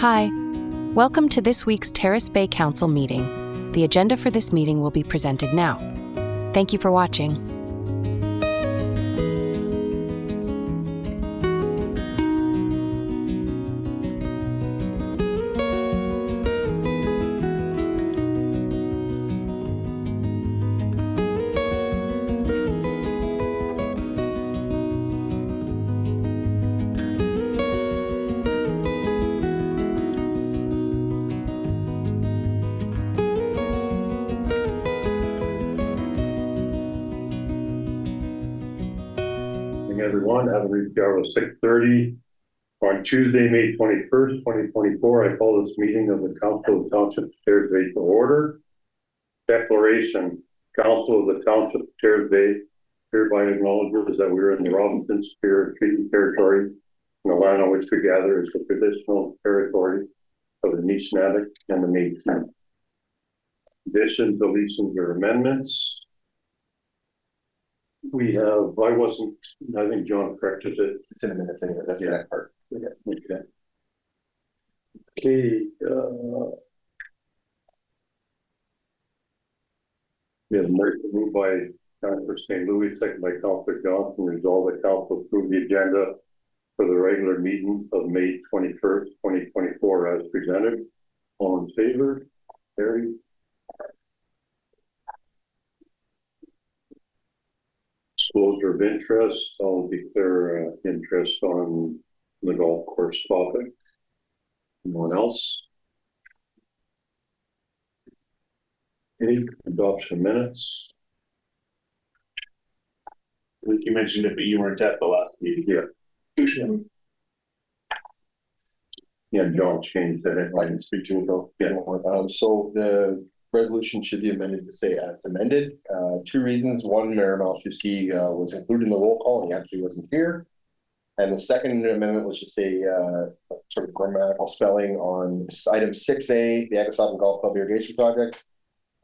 Hi, welcome to this week's Terrace Bay Council meeting. The agenda for this meeting will be presented now. Thank you for watching. Everyone, have a reach hour of 6:30 on Tuesday, May 21st, 2024. I call this meeting of the Council of Township of Terrace Bay to order. Declaration. Council of the Township of Terrace Bay hereby acknowledges that we are in the Robinson Spirit Treaty Territory, and the land on which we gather is the traditional territory of the Nishnabek and the Métis. Additions, deletions, or amendments. We have, I think John corrected it. It's in a minute anyway. That's the next part. Okay. Okay. We have a motion moved by Councilor St. Louis, second by Councilor Johnson. Resolve that Council approve the agenda for the regular meeting of May 21st, 2024 as presented. All in favor? Carried. Disclosure of interest. I'll declare interest on the golf course topic. Anyone else? Any adoption minutes? I think you mentioned it, but you weren't at the last meeting. Yeah, John changed that. I can speak to it though. So the resolution should be amended to say as amended. Two reasons. One, Mayor Malczewski was included in the roll call and he actually wasn't here. And the second amendment was just a sort of grammatical spelling on item 6A, the Agasavan Golf Club irrigation project.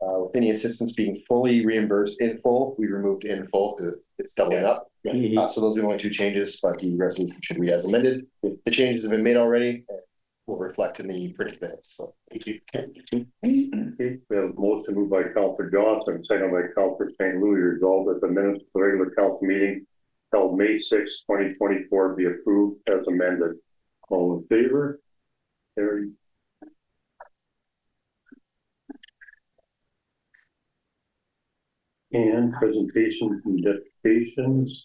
With any assistance being fully reimbursed in full, we removed in full because it's doubling up. So those are the only two changes, but the resolution should read as amended. The changes have been made already. Will reflect in the printed minutes. So thank you. Okay. We have a motion moved by Councilor Johnson, second by Councilor St. Louis. Resolved that the minutes of the regular council meeting held May 6, 2024 be approved as amended. All in favor? Carried. And presentations and deputations.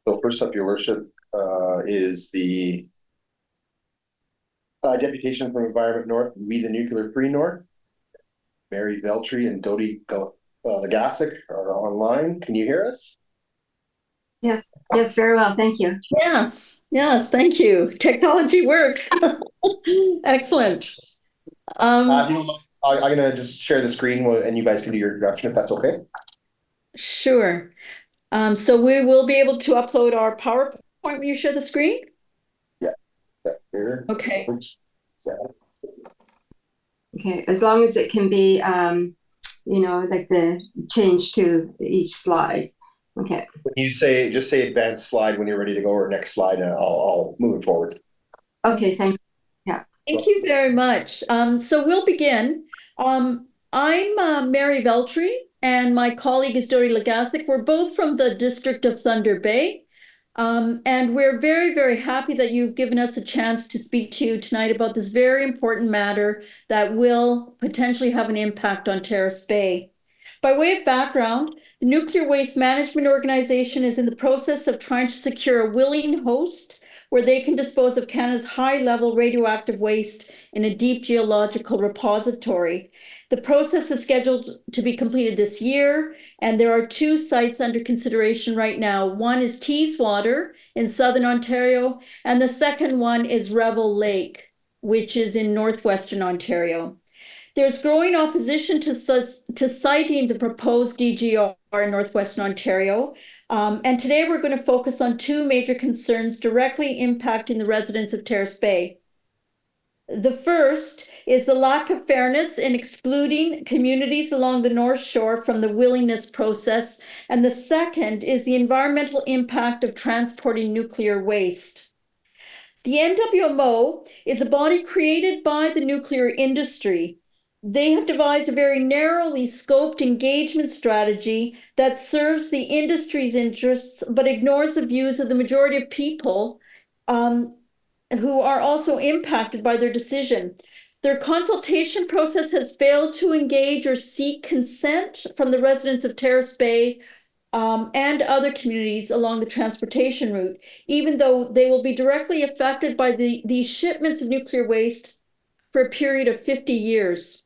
So first up, your worship, is the deputation from Environment North, We the Nuclear Free North. Mary Veltri and Dodi Legasic are online. Can you hear us? Yes, very well. Thank you. Yes, thank you. Technology works. Excellent. I'm gonna just share the screen and you guys can do your introduction if that's okay. Sure. So we will be able to upload our PowerPoint when you share the screen? Yeah. Here. Okay. Okay, as long as it can be, like the change to each slide. Okay. When you just say advanced slide when you're ready to go, or next slide, and I'll move it forward. Okay, thank you. Yeah. Thank you very much. So we'll begin. I'm Mary Veltri, and my colleague is Dodi Legasic. We're both from the District of Thunder Bay. And we're very, very happy that you've given us a chance to speak to you tonight about this very important matter that will potentially have an impact on Terrace Bay. By way of background, the Nuclear Waste Management Organization is in the process of trying to secure a willing host where they can dispose of Canada's high-level radioactive waste in a deep geological repository. The process is scheduled to be completed this year, and there are two sites under consideration right now. One is Teeswater in Southern Ontario, and the second one is Revel Lake, which is in Northwestern Ontario. There's growing opposition to siting the proposed DGR in Northwestern Ontario. And today we're going to focus on two major concerns directly impacting the residents of Terrace Bay. The first is the lack of fairness in excluding communities along the North Shore from the willingness process. And the second is the environmental impact of transporting nuclear waste. The NWMO is a body created by the nuclear industry. They have devised a very narrowly scoped engagement strategy that serves the industry's interests, but ignores the views of the majority of people who are also impacted by their decision. Their consultation process has failed to engage or seek consent from the residents of Terrace Bay and other communities along the transportation route, even though they will be directly affected by these shipments of nuclear waste for a period of 50 years.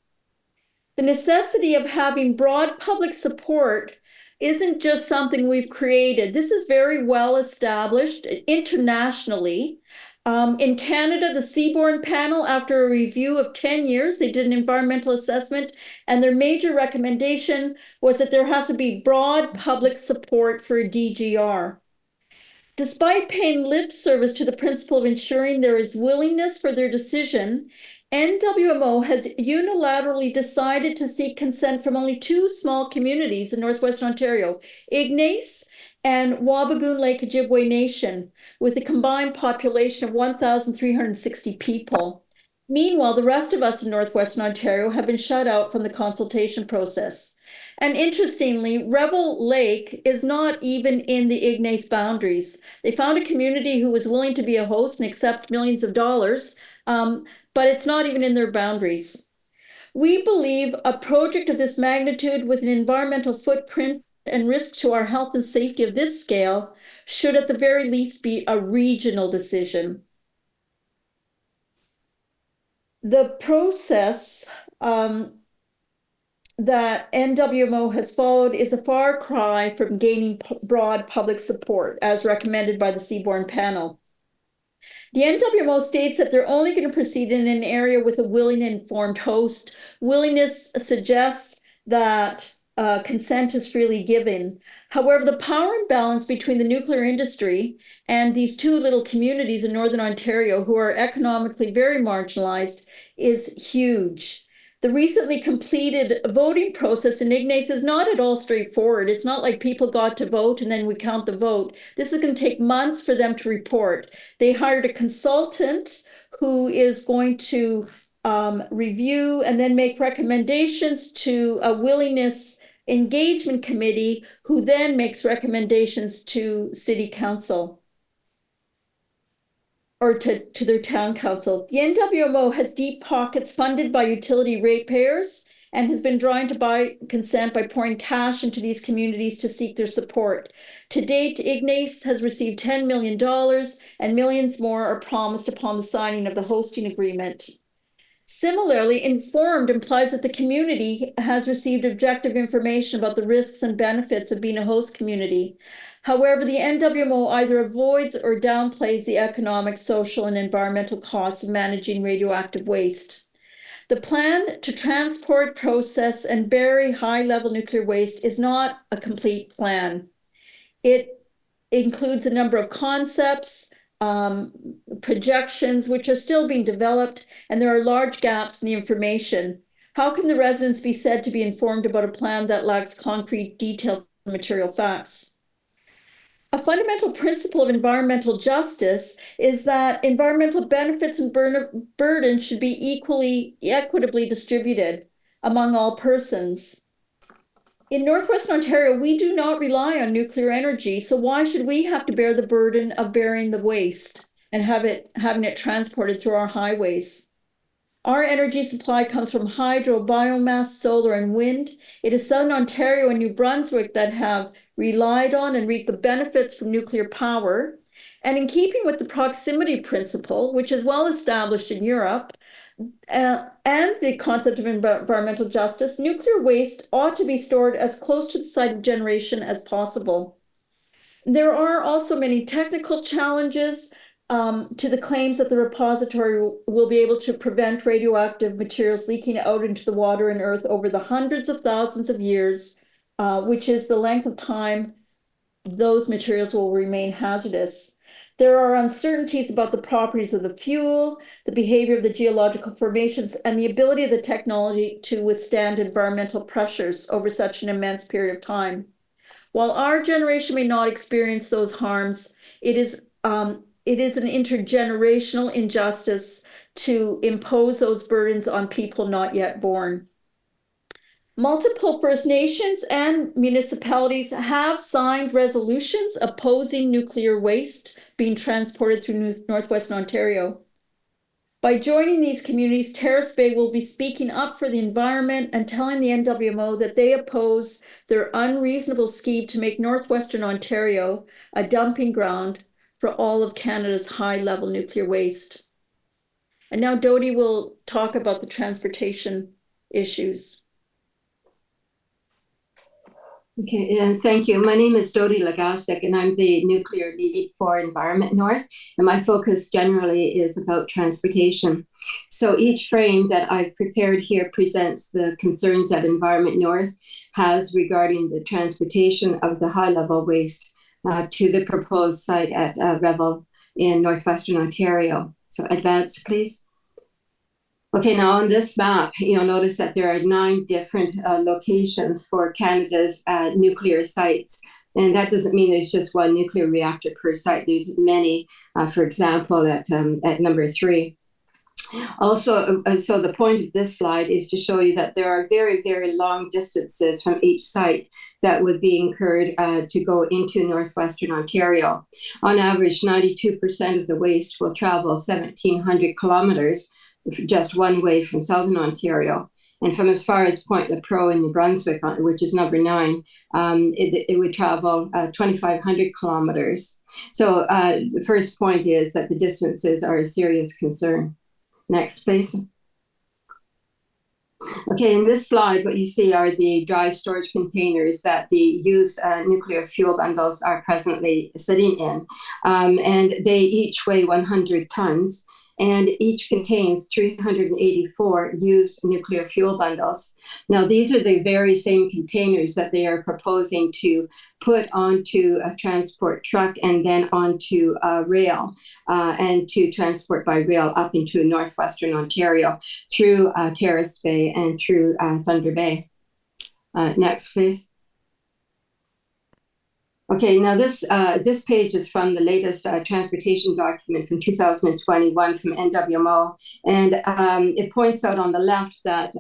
The necessity of having broad public support isn't just something we've created. This is very well established internationally. In Canada, the Seaborne Panel, after a review of 10 years, they did an environmental assessment, and their major recommendation was that there has to be broad public support for a DGR. Despite paying lip service to the principle of ensuring there is willingness for their decision, NWMO has unilaterally decided to seek consent from only two small communities in Northwestern Ontario, Ignace and Wabigoon Lake Ojibwe Nation, with a combined population of 1,360 people. Meanwhile, the rest of us in Northwestern Ontario have been shut out from the consultation process. And interestingly, Revel Lake is not even in the Ignace boundaries. They found a community who was willing to be a host and accept millions of dollars, but it's not even in their boundaries. We believe a project of this magnitude with an environmental footprint and risk to our health and safety of this scale should at the very least be a regional decision. The process that NWMO has followed is a far cry from gaining broad public support as recommended by the Seaborne Panel. The NWMO states that they're only going to proceed in an area with a willing and informed host. Willingness suggests that consent is freely given. However, the power imbalance between the nuclear industry and these two little communities in Northern Ontario who are economically very marginalized is huge. The recently completed voting process in Ignace is not at all straightforward. It's not like people got to vote and then we count the vote. This is going to take months for them to report. They hired a consultant who is going to review and then make recommendations to a willingness engagement committee, who then makes recommendations to city council or to their town council. The NWMO has deep pockets funded by utility ratepayers and has been drawing to buy consent by pouring cash into these communities to seek their support. To date, Ignace has received $10 million and millions more are promised upon the signing of the hosting agreement. Similarly, informed implies that the community has received objective information about the risks and benefits of being a host community. However, the NWMO either avoids or downplays the economic, social, and environmental costs of managing radioactive waste. The plan to transport, process, and bury high-level nuclear waste is not a complete plan. It includes a number of concepts, projections, which are still being developed, and there are large gaps in the information. How can the residents be said to be informed about a plan that lacks concrete details and material facts? A fundamental principle of environmental justice is that environmental benefits and burdens should be equitably distributed among all persons. In Northwestern Ontario, we do not rely on nuclear energy, so why should we have to bear the burden of burying the waste and having it transported through our highways? Our energy supply comes from hydro, biomass, solar, and wind. It is Southern Ontario and New Brunswick that have relied on and reaped the benefits from nuclear power. And in keeping with the proximity principle, which is well established in Europe, and the concept of environmental justice, nuclear waste ought to be stored as close to the site of generation as possible. There are also many technical challenges to the claims that the repository will be able to prevent radioactive materials leaking out into the water and earth over the hundreds of thousands of years, which is the length of time those materials will remain hazardous. There are uncertainties about the properties of the fuel, the behavior of the geological formations, and the ability of the technology to withstand environmental pressures over such an immense period of time. While our generation may not experience those harms, it is an intergenerational injustice to impose those burdens on people not yet born. Multiple First Nations and municipalities have signed resolutions opposing nuclear waste being transported through Northwestern Ontario. By joining these communities, Terrace Bay will be speaking up for the environment and telling the NWMO that they oppose their unreasonable scheme to make Northwestern Ontario a dumping ground for all of Canada's high-level nuclear waste. And now Dodie will talk about the transportation issues. Okay, thank you. My name is Dodie Legasek, and I'm the nuclear lead for Environment North. And my focus generally is about transportation. So each frame that I've prepared here presents the concerns that Environment North has regarding the transportation of the high-level waste to the proposed site at Revel in Northwestern Ontario. So advance, please. Okay, now on this map, you'll notice that there are 9 different locations for Canada's nuclear sites. And that doesn't mean there's just one nuclear reactor per site. There's many, for example, at number 3. Also, so the point of this slide is to show you that there are very, very long distances from each site that would be incurred to go into Northwestern Ontario. On average, 92% of the waste will travel 1,700 kilometers just one way from Southern Ontario. And from as far as Point Lepreau in New Brunswick, which is number 9, it would travel 2,500 kilometers. So the first point is that the distances are a serious concern. Next, please. Okay, in this slide, what you see are the dry storage containers that the used nuclear fuel bundles are presently sitting in. And they each weigh 100 tons. And each contains 384 used nuclear fuel bundles. Now, these are the very same containers that they are proposing to put onto a transport truck and then onto rail, and to transport by rail up into Northwestern Ontario through Terrace Bay and through Thunder Bay. Next, please. Okay, now this page is from the latest transportation document from 2021 from NWMO, and it points out on the left that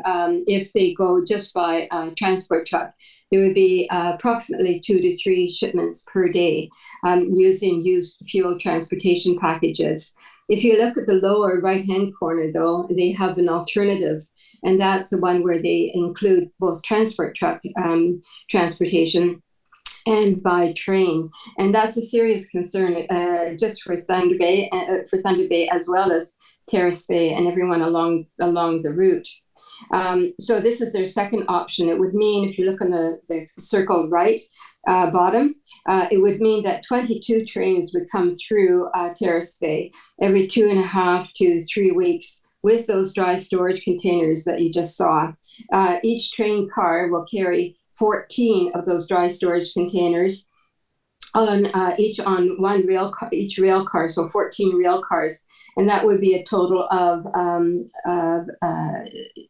if they go just by transport truck, there would be approximately 2 to 3 shipments per day using used fuel transportation packages. If you look at the lower right-hand corner, though, they have an alternative, and that's the one where they include both transport truck transportation and by train, and that's a serious concern just for Thunder Bay, as well as Terrace Bay and everyone along the route. So this is their second option. It would mean, if you look on the circle right bottom, it would mean that 22 trains would come through Terrace Bay every 2.5 to 3 weeks with those dry storage containers that you just saw. Each train car will carry 14 of those dry storage containers on each rail car, so 14 rail cars, and that would be a total of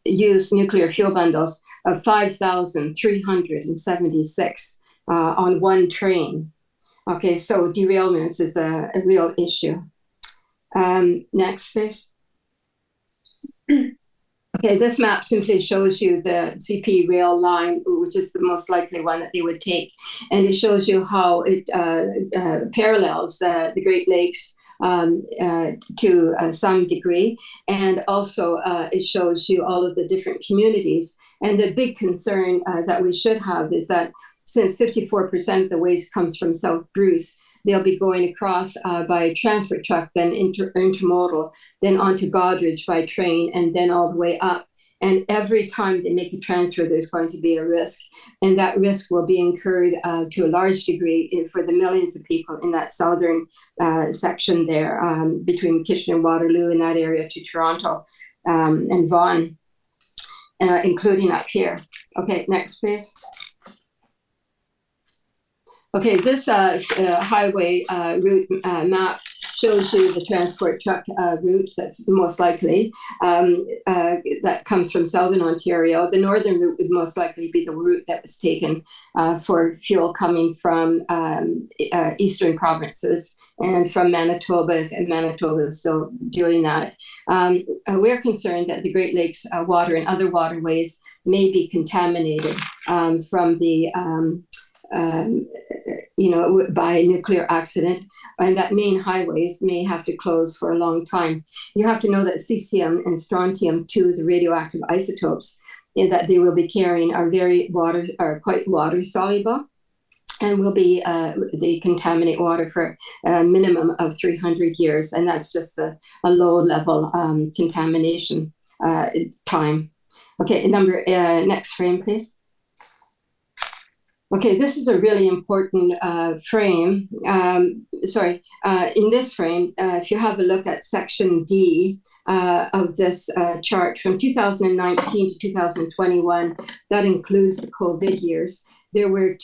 used nuclear fuel bundles of 5,376 on one train. Okay, so derailments is a real issue. Next, please. Okay, this map simply shows you the CP rail line, which is the most likely one that they would take. And it shows you how it parallels the Great Lakes to some degree. And also it shows you all of the different communities. And the big concern that we should have is that since 54% of the waste comes from South Bruce, they'll be going across by transport truck, then intermodal, then onto Godrich by train, and then all the way up. And every time they make a transfer, there's going to be a risk. And that risk will be incurred to a large degree for the millions of people in that southern section there, between Kitchener, Waterloo, in that area to Toronto and Vaughan, including up here. Okay, next, please. Okay, this highway route map shows you the transport truck route that's most likely that comes from southern Ontario. The northern route would most likely be the route that was taken for fuel coming from eastern provinces and from Manitoba, and Manitoba is still doing that. We're concerned that the Great Lakes water and other waterways may be contaminated from the by nuclear accident, and that main highways may have to close for a long time. You have to know that cesium and strontium-2, the radioactive isotopes that they will be carrying, are quite water soluble, and will be they contaminate water for a minimum of 300 years, and that's just a low level contamination time. Okay, next frame, please. Okay, this is a really important frame. In this frame, if you have a look at section D of this chart, from 2019 to 2021, that includes the COVID years, there were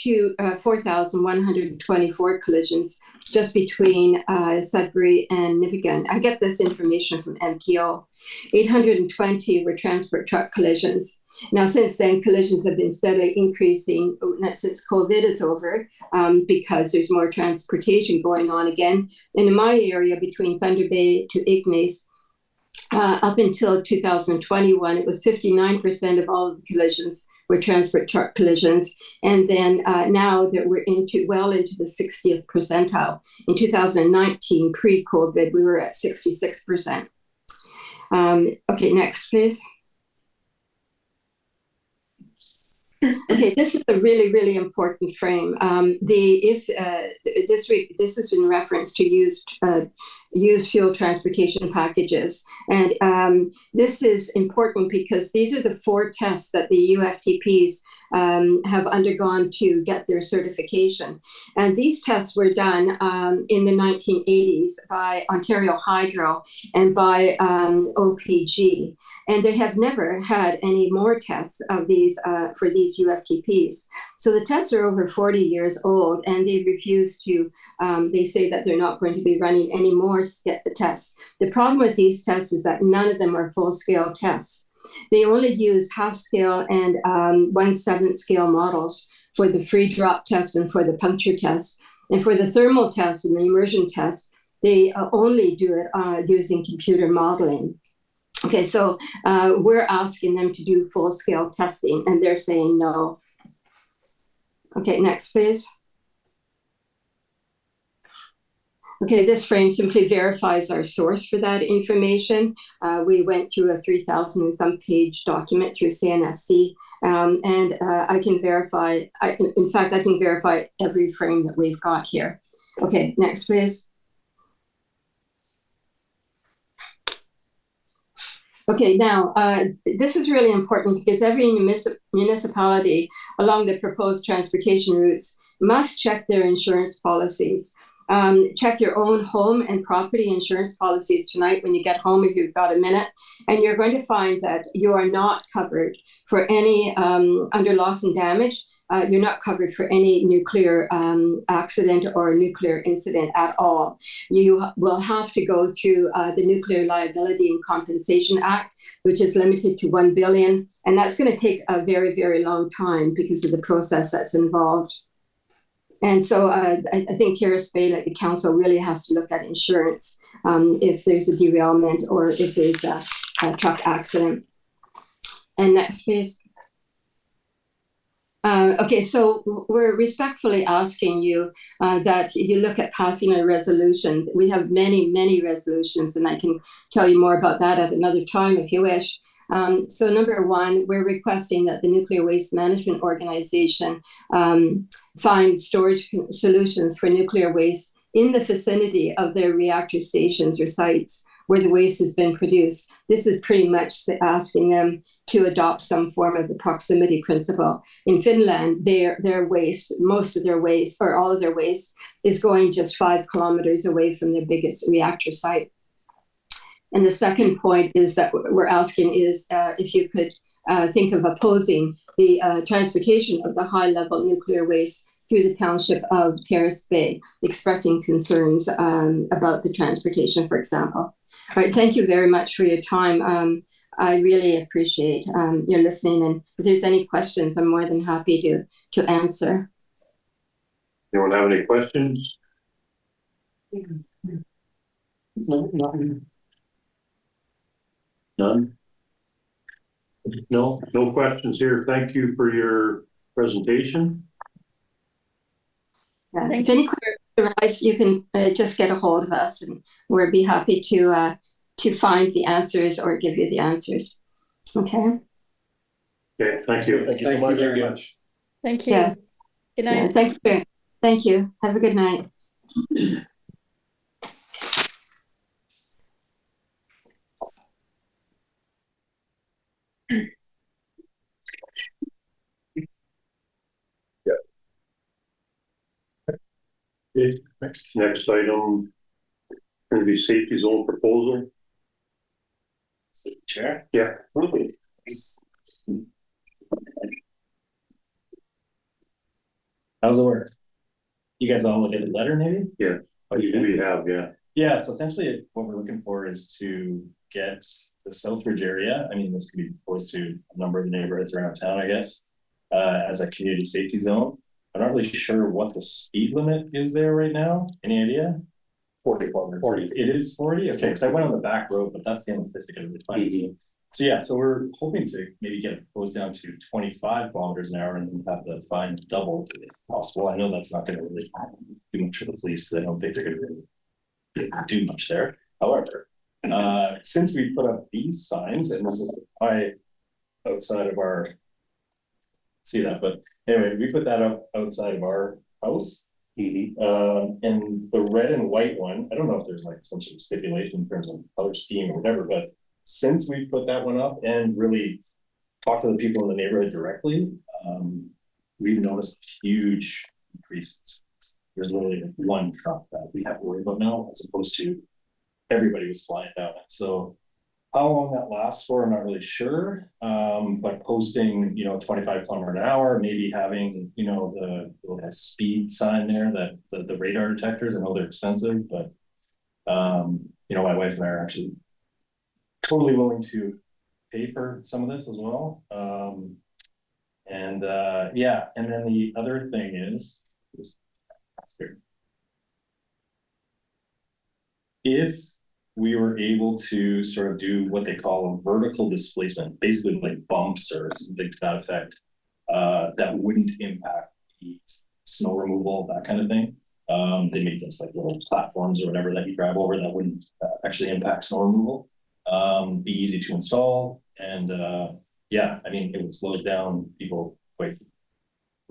4,124 collisions just between Sudbury and Nipigon. I get this information from MTO. 820 were transport truck collisions. Now, since then, collisions have been steadily increasing since COVID is over, because there's more transportation going on again. And in my area, between Thunder Bay to Ignace, up until 2021, it was 59% of all of the collisions were transport truck collisions. And then now that we're well into the 60th percentile. In 2019, pre-COVID, we were at 66%. Okay, next, please. Okay, this is a really, really important frame. This is in reference to used fuel transportation packages. And this is important because these are the 4 tests that the UFTPs have undergone to get their certification. And these tests were done in the 1980s by Ontario Hydro and by OPG. And they have never had any more tests of these for these UFTPs. So the tests are over 40 years old, and they refuse to, they say that they're not going to be running any more tests. The problem with these tests is that none of them are full-scale tests. They only use half-scale and 1/7 scale models for the free drop test and for the puncture test. And for the thermal test and the immersion test, they only do it using computer modeling. Okay, so we're asking them to do full-scale testing, and they're saying no. Okay, next, please. Okay, this frame simply verifies our source for that information. We went through a 3,000 and some page document through CNSC, and I can verify, in fact, I can verify every frame that we've got here. Okay, next, please. Okay, now, this is really important because every municipality along the proposed transportation routes must check their insurance policies. Check your own home and property insurance policies tonight when you get home, if you've got a minute, and you're going to find that you are not covered for any, under loss and damage, you're not covered for any nuclear accident or nuclear incident at all. You will have to go through the Nuclear Liability and Compensation Act, which is limited to $1 billion. And that's going to take a very, very long time because of the process that's involved. And so I think Terrace Bay, like the council, really has to look at insurance if there's a derailment or if there's a truck accident. And next, please. Okay, so we're respectfully asking you that you look at passing a resolution. We have many, many resolutions, and I can tell you more about that at another time if you wish. So number 1, we're requesting that the Nuclear Waste Management Organization find storage solutions for nuclear waste in the vicinity of their reactor stations or sites where the waste has been produced. This is pretty much asking them to adopt some form of the proximity principle. In Finland, their waste, most of their waste, or all of their waste, is going just 5 kilometers away from their biggest reactor site. And the second point is that we're asking is if you could think of opposing the transportation of the high-level nuclear waste through the township of Terrace Bay, expressing concerns about the transportation, for example. All right, thank you very much for your time. I really appreciate your listening, and if there's any questions, I'm more than happy to answer. Anyone have any questions? No, nothing. None? No? No questions here. Thank you for your presentation. If any questions arise, you can just get a hold of us, and we'll be happy to find the answers or give you the answers. Okay. Okay, thank you. Thank you so much. very much. Thank you. Yeah. Good Yeah, night. thanks. Thank you. Have a good night. Okay, next item, going to be safety zone proposal. Chair? Yeah. How's it work? You guys all look at the letter maybe? Yeah. Oh, you did? We have, yeah. Yeah, so essentially what we're looking for is to get the Southridge area, I mean, this could be proposed to a number of the neighborhoods around town, I guess, as a community safety zone. I'm not really sure what the speed limit is there right now. Any idea? 40. 40. It is 40? Okay, because I went on the back road, but that's the only place I could really find it. So yeah, so we're hoping to maybe get it proposed down to 25 kilometers an hour and then have the fines doubled if possible. I know that's not going to really do much for the police because I don't think they're going to really do much there. However, since we put up these signs, and this is outside of our, see that, but anyway, we put that up outside of our house. And the red and white one, I don't know if there's like some sort of stipulation in terms of color scheme or whatever, but since we put that one up and really talked to the people in the neighborhood directly, we've noticed huge increases. There's literally one truck that we have to worry about now, as opposed to everybody was flying down it. So how long that lasts for, I'm not really sure. But posting, 25 kilometers an hour, maybe having, the speed sign there, that the radar detectors, I know they're expensive, but my wife and I are actually totally willing to pay for some of this as well. And then the other thing is, if we were able to sort of do what they call a vertical displacement, basically like bumps or something to that effect, that wouldn't impact the snow removal, that kind of thing. They make this like little platforms or whatever that you drive over that wouldn't actually impact snow removal. Be easy to install, and it would slow down people quite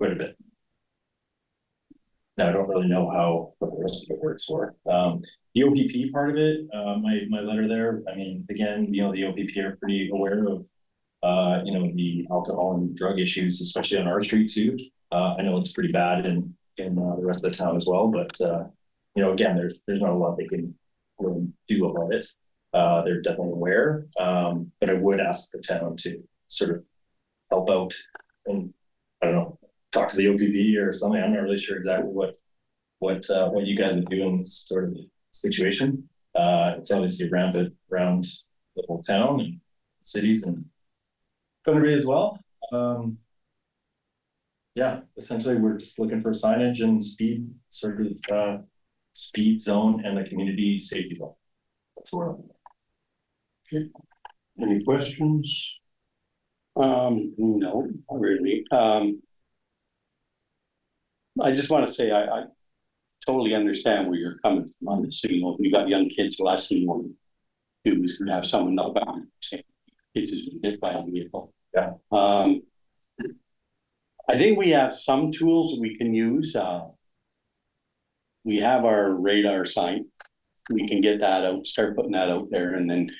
a bit. Now I don't really know what the rest of it works for. The OPP part of it, my letter there, I mean, again, the OPP are pretty aware of the alcohol and drug issues, especially on our street too. I know it's pretty bad in the rest of the town as well, but again, there's not a lot they can really do about it. They're definitely aware, but I would ask the town to sort of help out and, I don't know, talk to the OPP or something. I'm not really sure exactly what you guys would do in this sort of situation. It's obviously rampant around the whole town and cities and Thunder Bay as well. Essentially we're just looking for signage and speed, sort of speed zone and the community safety zone. That's where I'm. Okay. Any questions? No, not really. I just want to say I totally understand where you're coming from on this. So, if you got young kids, the last thing you want to do is to have someone know about it. Kids is hit by a vehicle. Yeah. I think we have some tools we can use. We have our radar sign. We can get that out, start putting that out there, and then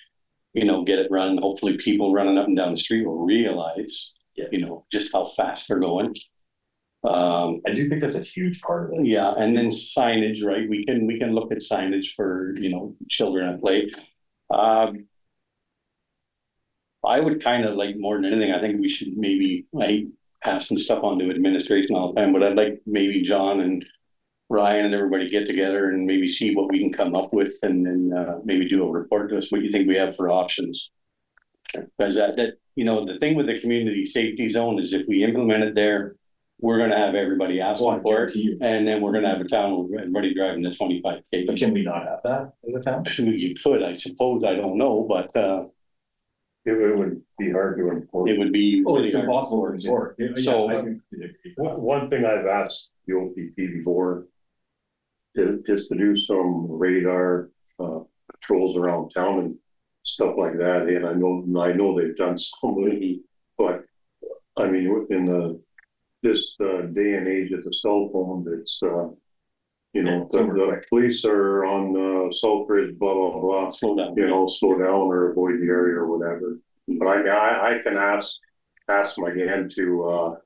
get it running. Hopefully people running up and down the street will realize, just how fast they're going. I do think that's a huge part of it. Yeah, and then signage, right? We can look at signage for children at play. I would kind of like, more than anything, I think we should maybe, passing stuff on to administration all the time, but I'd like maybe John and Ryan and everybody get together and maybe see what we can come up with, and then maybe do a report to us, what you think we have for options. Because that, you know, the thing with the community safety zone is if we implement it there, we're gonna have everybody asking for it, and then we're gonna have a town where everybody driving the 25K. But can we not have that as a town? You could, I suppose, I don't know, but It would be hard to enforce. it would be. Oh, really it's hard. impossible to enforce. Yeah, So- I completely agree. One thing I've asked the OPP before, just to do some radar, patrols around town and stuff like that, and I know they've done some lately, but I mean, within this day and age of the cell phone, it's, you know, the police are on, Southbridge, blah, blah, blah. Slow down. You know, slow down or avoid the area or whatever. But I mean, I can ask them again to,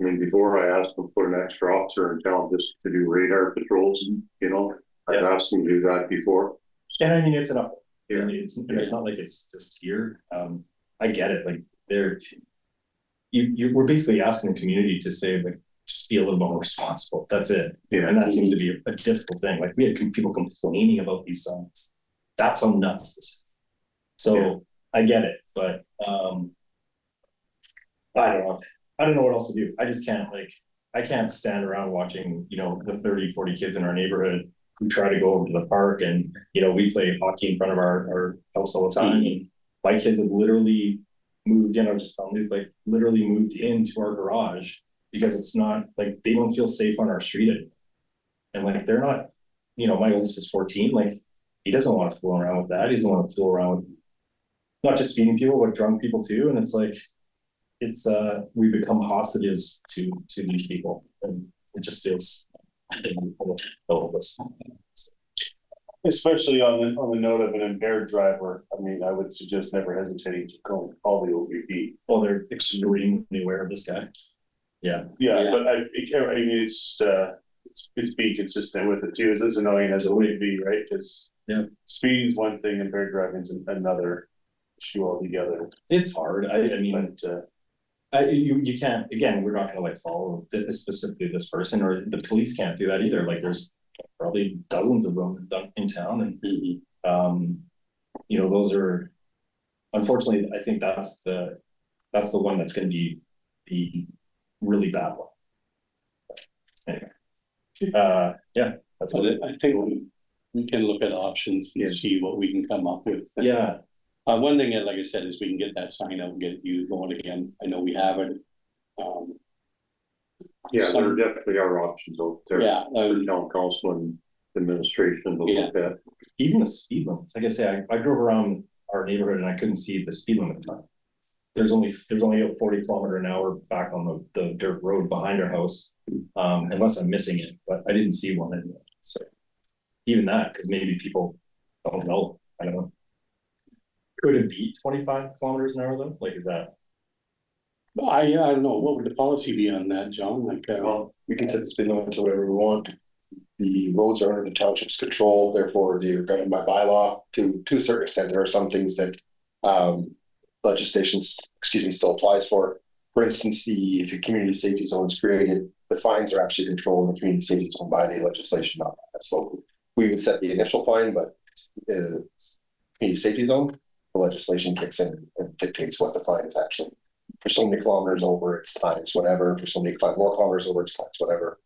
I mean, before I asked them to put an extra officer in town just to do radar patrols, you know, I've asked them to do that before. And I mean, it's enough. Yeah. It's not like it's just here. I get it. Like we're basically asking the community to say, like, just be a little more responsible. That's it. Yeah. And that seems to be a difficult thing. Like, we had people complaining about these signs. That's how nuts this is. So I get it, but I don't know what else to do. I just can't, like, I can't stand around watching, you know, the 30-40 kids in our neighborhood who try to go over to the park, and, you know, we play hockey in front of our house all the time. And my kids have literally moved in, I was just telling you, like, literally moved into our garage because it's not, like, they don't feel safe on our street anymore. And, like, they're not, you know, my oldest is 14, like, he doesn't want to fool around with that. He doesn't want to fool around with not just speeding people, but drunk people too. And it's like, we become hostages to these people, and it just feels hopeless. Especially on the note of an impaired driver, I mean, I would suggest never hesitating to call the OPP. Oh, they're extremely aware of this guy. Yeah. Yeah, but I mean, it's being consistent with it too. It's as annoying as it would be, right? Because speeding is one thing, impaired driving is another issue altogether. It's hard. I mean, you can't. Again, we're not going to like follow specifically this person, or the police can't do that either. Like, there's probably dozens of them in town, and you know, those are, unfortunately, I think that's the one that's going to be the really bad one. Anyway, that's what it. I think we can look at options and see what we can come up with. Yeah. One thing, like I said, is we can get that sign out and get you going again. I know we have it. There definitely are options out there. Yeah. For town council and administration to look at. Even the speed limits. Like I say, I drove around our neighborhood and I couldn't see the speed limit sign. There's only a 40 kilometer an hour back on the dirt road behind our house, unless I'm missing it. But I didn't see one anyway. So even that, because maybe people don't know. I don't know. Could it be 25 kilometers an hour though? Like, is that? I don't know. What would the policy be on that, John? Like, Well, we can set the speed limit to whatever we want. The roads are under the township's control, therefore they're governed by bylaw to a certain extent. There are some things that legislation still applies for. For instance, if a community safety zone is created, the fines are actually controlled in the community safety zone by the legislation, not by us. So we would set the initial fine, but community safety zone, the legislation kicks in and dictates what the fine is actually. For so many kilometers over, it's times whatever. For so many more kilometers over, it's times whatever.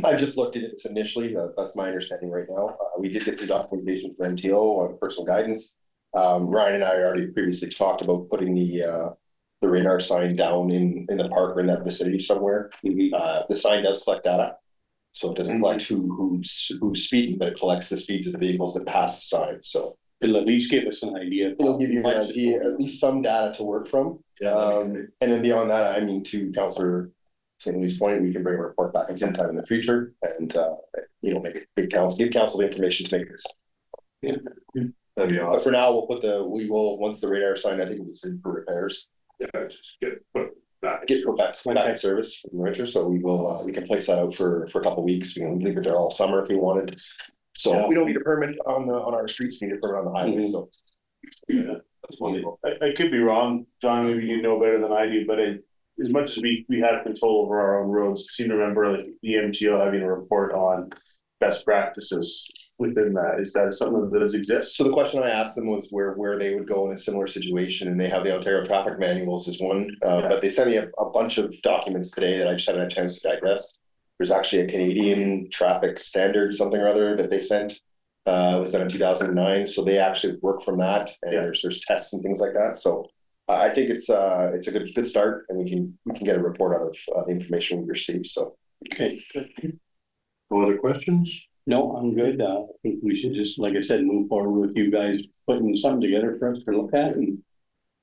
I just looked at it initially. That's my understanding right now. We did get some documentation from MTO on personal guidance. Ryan and I already previously talked about putting the radar sign down in the park or in that vicinity somewhere. The sign does collect data, so it doesn't collect who's speeding, but it collects the speeds of the vehicles that pass the sign. So it'll at least give us an idea. It'll give you an idea, at least some data to work from. And then beyond that, I mean, to Councillor St. Louis' point, we can bring a report back at some time in the future and, you know, make a big give council the information to make this. Yeah. That'd be awesome. But for now, we will, once the radar sign, I think it was in for repairs. Yeah, just get put back in service from the winter. So we can place that out for a couple of weeks. We can leave it there all summer if we wanted. So we don't need a permit on our streets, we need a permit on the highway. So yeah, that's wonderful. I could be wrong, John, maybe you know better than I do, but as much as we have control over our own roads, seem to remember like the MTO having a report on best practices within that. Is that something that does exist? So the question I asked them was where they would go in a similar situation, and they have the Ontario traffic manuals as one, but they sent me a bunch of documents today that I just haven't had a chance to digest. There's actually a Canadian traffic standard, something or other, that they sent. It was done in 2009, so they actually work from that, and there's tests and things like that. So I think it's a good start, and we can get a report out of the information we received. So Okay, good. No other questions? No, I'm good. I think we should just, like I said, move forward with you guys putting something together for us to look at and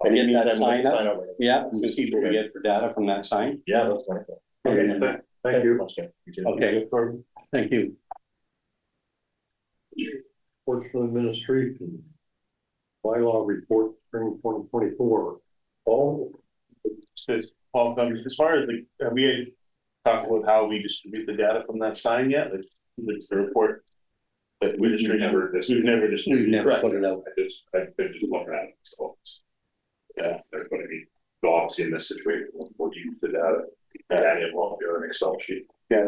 get that sign up. Yeah, and see what we get for data from that sign. Yeah, that's wonderful. Okay, thank you. Okay, thank you. Portion administration. Bylaw report spring 2024. Paul? Says Paul Cummings, as far as we had talked about how we distribute the data from that sign yet, like the report that we've never distributed. We've never put it out. I just looking at it, so yeah, there's going to be dogs in this situation. We'll use the data, add it while you're an Excel sheet. Yeah,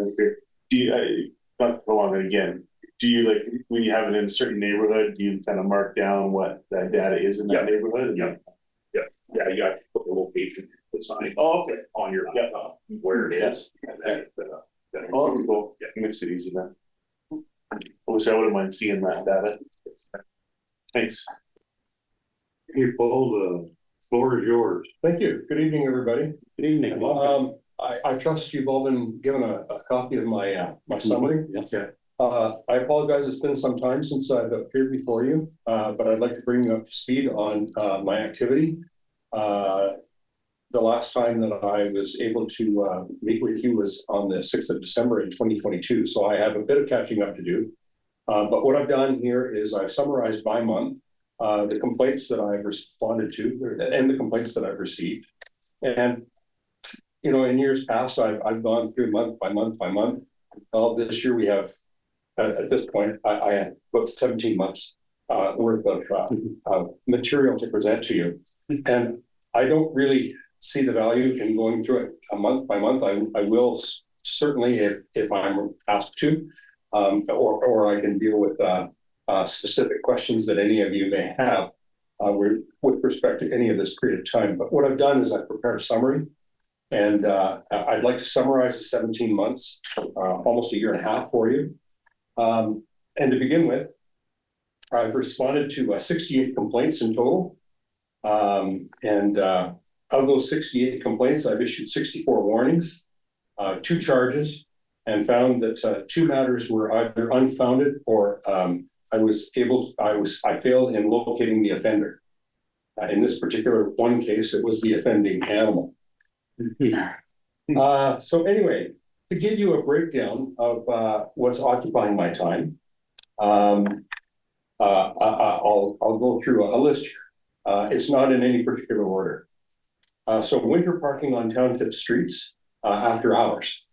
do you, but go on again, do you like, when you have it in a certain neighborhood, do you kind of mark down what that data is in that neighborhood? Yeah, you have to put the location, the sign. Oh, okay. On your where it is, and then Cool. Yeah, makes it easy then. Obviously, I wouldn't mind seeing that data. Thanks. Hey, Paul, the floor is yours. Thank you. Good evening, everybody. Good evening. I trust you've all been given a copy of my my summary. Yeah. I apologize. It's been some time since I've appeared before you, but I'd like to bring you up to speed on my activity. The last time that I was able to meet with you was on the 6th of December in 2022. So I have a bit of catching up to do. But what I've done here is I've summarized by month the complaints that I've responded to and the complaints that I've received. And, you know, in years past, I've gone through month by month by month. Well, this year we have, at this point, I have about 17 months worth of material to present to you. And I don't really see the value in going through it a month by month. I will certainly if I'm asked to, or I can deal with specific questions that any of you may have with respect to any of this period of time. But what I've done is I've prepared a summary, and I'd like to summarize the 17 months, almost a year and a half for you. And to begin with, I've responded to 68 complaints in total. Of those 68 complaints, I've issued 64 warnings, 2 charges, and found that 2 matters were either unfounded or I failed in locating the offender. In this particular one case, it was the offending animal. So anyway, to give you a breakdown of what's occupying my time, I'll go through a list here. It's not in any particular order. So winter parking on township streets after hours,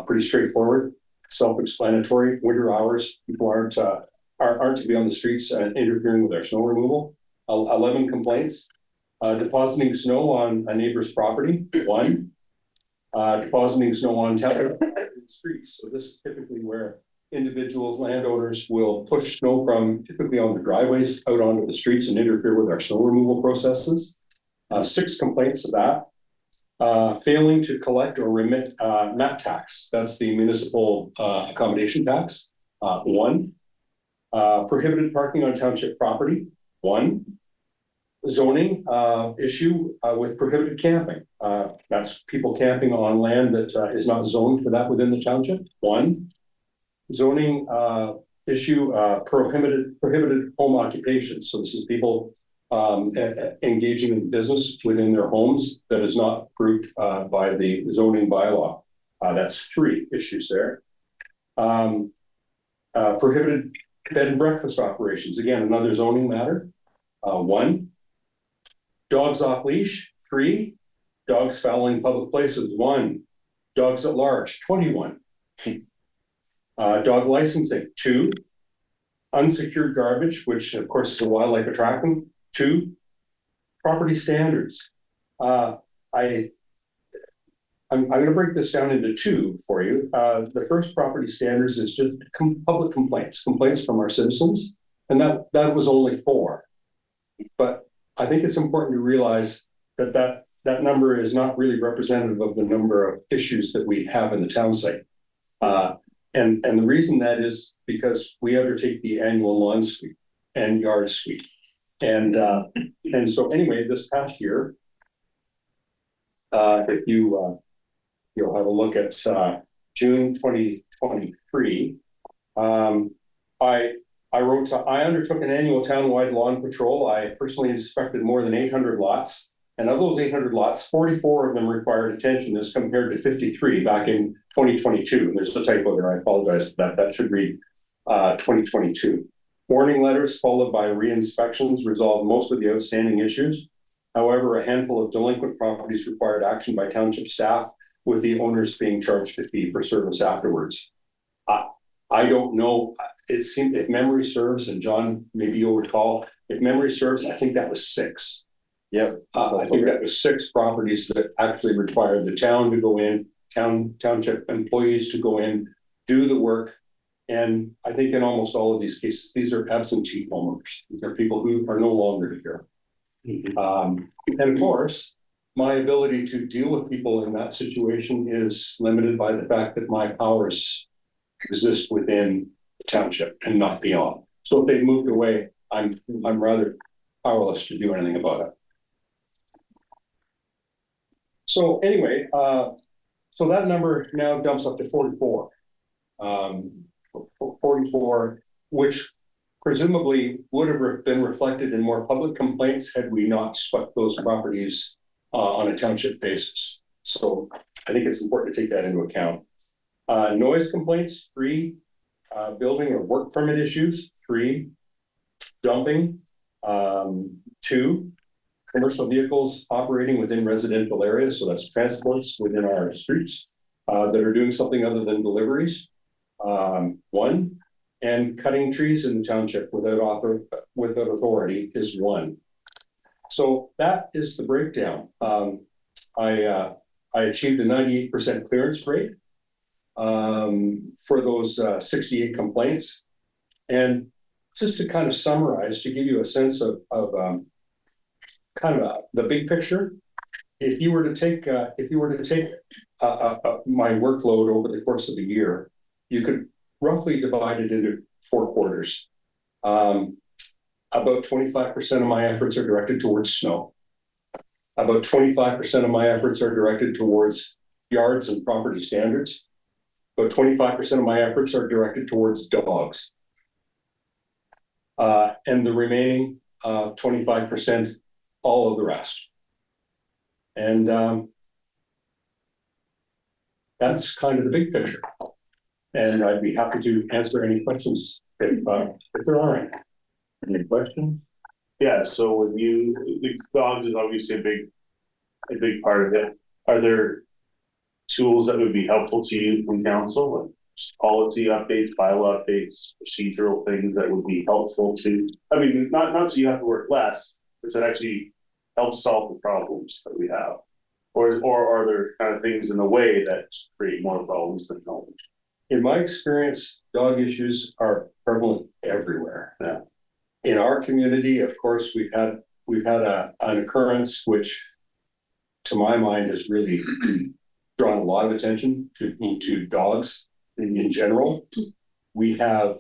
pretty straightforward, self-explanatory. Winter hours, people aren't to be on the streets and interfering with our snow removal. 11 complaints. Depositing snow on a neighbor's property, 1. Depositing snow on town streets. So this is typically where individuals, landowners will push snow from typically on the driveways out onto the streets and interfere with our snow removal processes. 6 complaints of that. Failing to collect or remit MAT tax. That's the municipal accommodation tax. 1. Prohibited parking on township property. 1. Zoning issue with prohibited camping. That's people camping on land that is not zoned for that within the township. 1. Zoning issue prohibited home occupations. So this is people engaging in business within their homes that is not approved by the zoning bylaw. That's 3 issues there. Prohibited bed and breakfast operations. Again, another zoning matter. 1. Dogs off leash. 3. Dogs fouling public places. 1. Dogs at large. 21. Dog licensing. 2. Unsecured garbage, which of course is a wildlife attraction. 2. Property standards. I I'm gonna break this down into two for you. The first property standards is just public complaints from our citizens. And that was only 4. But I think it's important to realize that number is not really representative of the number of issues that we have in the town site. And the reason that is because we undertake the annual lawn sweep and yard sweep. And so anyway, this past year, if you'll have a look at June 2023, I undertook an annual townwide lawn patrol. I personally inspected more than 800 lots. And of those 800 lots, 44 of them required attention as compared to 53 back in 2022. There's a typo there, I apologize for that. That should read 2022. Warning letters followed by re-inspections resolved most of the outstanding issues. However, a handful of delinquent properties required action by township staff, with the owners being charged a fee for service afterwards. I don't know, it seemed, if memory serves, and John, maybe you'll recall, if memory serves, I think that was 6. Yep. I think that was 6 properties that actually required the town to go in, township employees to go in, do the work. And I think in almost all of these cases, these are absentee homeowners. These are people who are no longer here. And of course, my ability to deal with people in that situation is limited by the fact that my powers exist within the township and not beyond. So if they moved away, I'm rather powerless to do anything about it. So anyway, so that number now jumps up to 44. 44, which presumably would have been reflected in more public complaints had we not swept those properties on a township basis. So I think it's important to take that into account. Noise complaints, 3. Building or work permit issues, 3. Dumping, 2. Commercial vehicles operating within residential areas, so that's transports within our streets that are doing something other than deliveries, 1. And cutting trees in the township without authority is 1. So that is the breakdown. I achieved a 98% clearance rate for those 68 complaints. And just to kind of summarize, to give you a sense of kind of the big picture, if you were to take my workload over the course of the year, you could roughly divide it into 4 quarters. About 25% of my efforts are directed towards snow. About 25% of my efforts are directed towards yards and property standards. About 25% of my efforts are directed towards dogs. And the remaining 25%, all of the rest. And that's kind of the big picture. And I'd be happy to answer any questions if there are any. Any questions? Yeah, so when the dogs is obviously a big part of it. Are there tools that would be helpful to you from council, like policy updates, bylaw updates, procedural things that would be helpful to, I mean, not so you have to work less, but that actually helps solve the problems that we have? Or are there kind of things in the way that create more problems than help? In my experience, dog issues are prevalent everywhere. Yeah. In our community, of course, we've had an occurrence which, to my mind, has really drawn a lot of attention to dogs in general. We have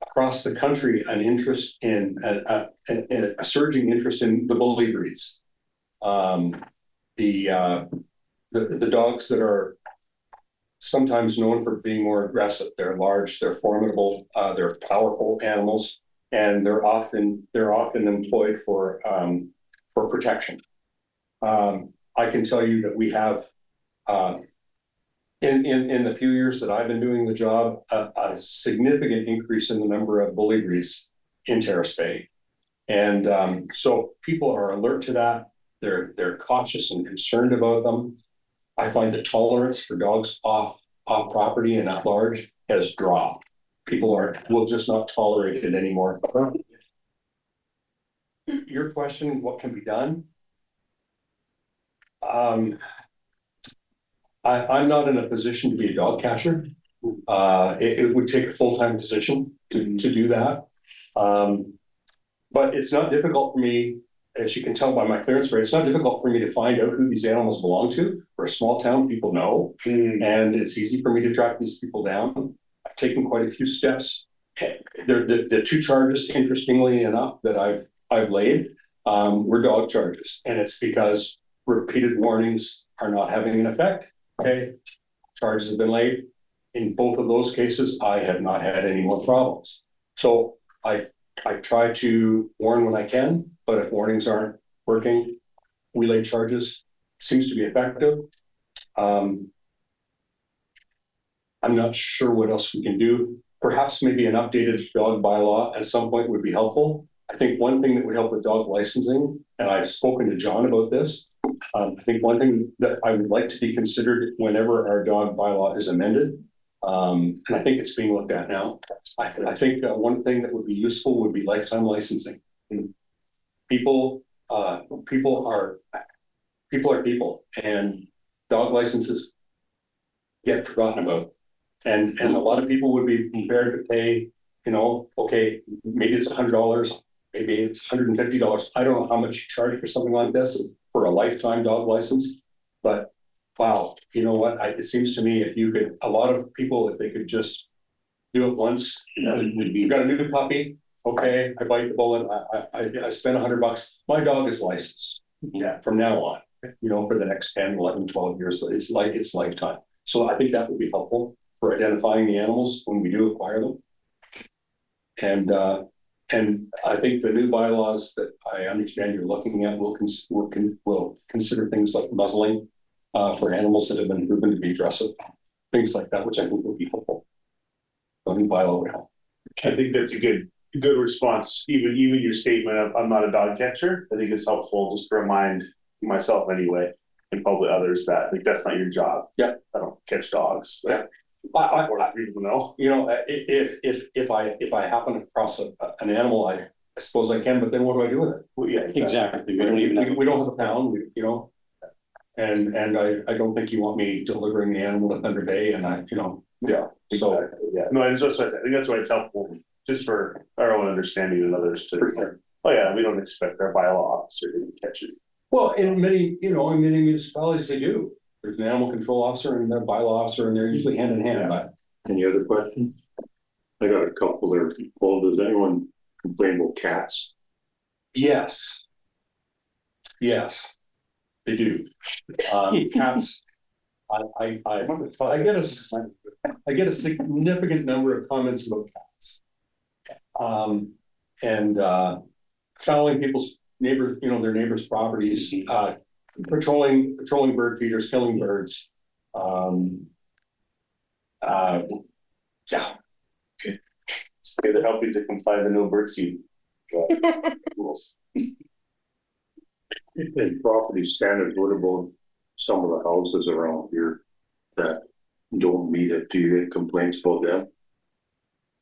across the country an interest in a surging interest in the bully breeds. The dogs that are sometimes known for being more aggressive. They're large, they're formidable, they're powerful animals, and they're often employed for protection. I can tell you that we have in the few years that I've been doing the job, a significant increase in the number of bully breeds in Terrace Bay. And so people are alert to that. They're cautious and concerned about them. I find the tolerance for dogs off property and at large has dropped. People will just not tolerate it anymore. Your question, what can be done? I'm not in a position to be a dog catcher. It would take a full-time position to do that. But it's not difficult for me, as you can tell by my clearance rate, it's not difficult for me to find out who these animals belong to. For a small town, people know, and it's easy for me to track these people down. I've taken quite a few steps. The two charges, interestingly enough, that I've laid were dog charges, and it's because repeated warnings are not having an effect. Okay, charges have been laid. In both of those cases, I have not had any more problems. So I try to warn when I can, but if warnings aren't working, we lay charges. It seems to be effective. I'm not sure what else we can do. Perhaps maybe an updated dog bylaw at some point would be helpful. I think one thing that would help with dog licensing, and I've spoken to John about this, I think one thing that I would like to be considered whenever our dog bylaw is amended, and I think it's being looked at now. I think one thing that would be useful would be lifetime licensing. People are people, and dog licenses get forgotten about. And a lot of people would be prepared to pay, okay, maybe it's $100, maybe it's $150. I don't know how much you charge for something like this for a lifetime dog license, but wow, you know what? It seems to me if you could, a lot of people, if they could just do it once, you got a new puppy, okay, I bite the bullet, I spend $100. My dog is licensed. Yeah, from now on, for the next 10, 11, 12 years, it's lifetime. So I think that would be helpful for identifying the animals when we do acquire them. And I think the new bylaws that I understand you're looking at will consider things like muzzling for animals that have been proven to be aggressive, things like that, which I think will be helpful. The new bylaw would help. I think that's a good response. Even your statement of I'm not a dog catcher, I think it's helpful just to remind myself anyway, and probably others that like that's not your job. Yeah, I don't catch dogs. Yeah. People know. If I happen to cross an animal, I suppose I can, but then what do I do with it? Well, yeah, Exactly. We don't have a pound, and I don't think you want me delivering the animal to Thunder Bay, and yeah. So exactly. Yeah, no, I think that's why it's helpful just for our own understanding and others to. Sure. Oh yeah, we don't expect our bylaw officer to catch it. Well, in many municipalities they do. There's an animal control officer and their bylaw officer, and they're usually hand in hand. But Any other questions? I got a couple there. Well, does anyone complain about cats? yes, they do. Cats. I get a significant number of comments about cats, and fouling people's neighbors, their neighbors' properties, patrolling bird feeders, killing birds. Yeah. Okay. To help you to comply with the no bird seed rules. In property standards, what about some of the houses around here that don't meet it? Do you get complaints about them?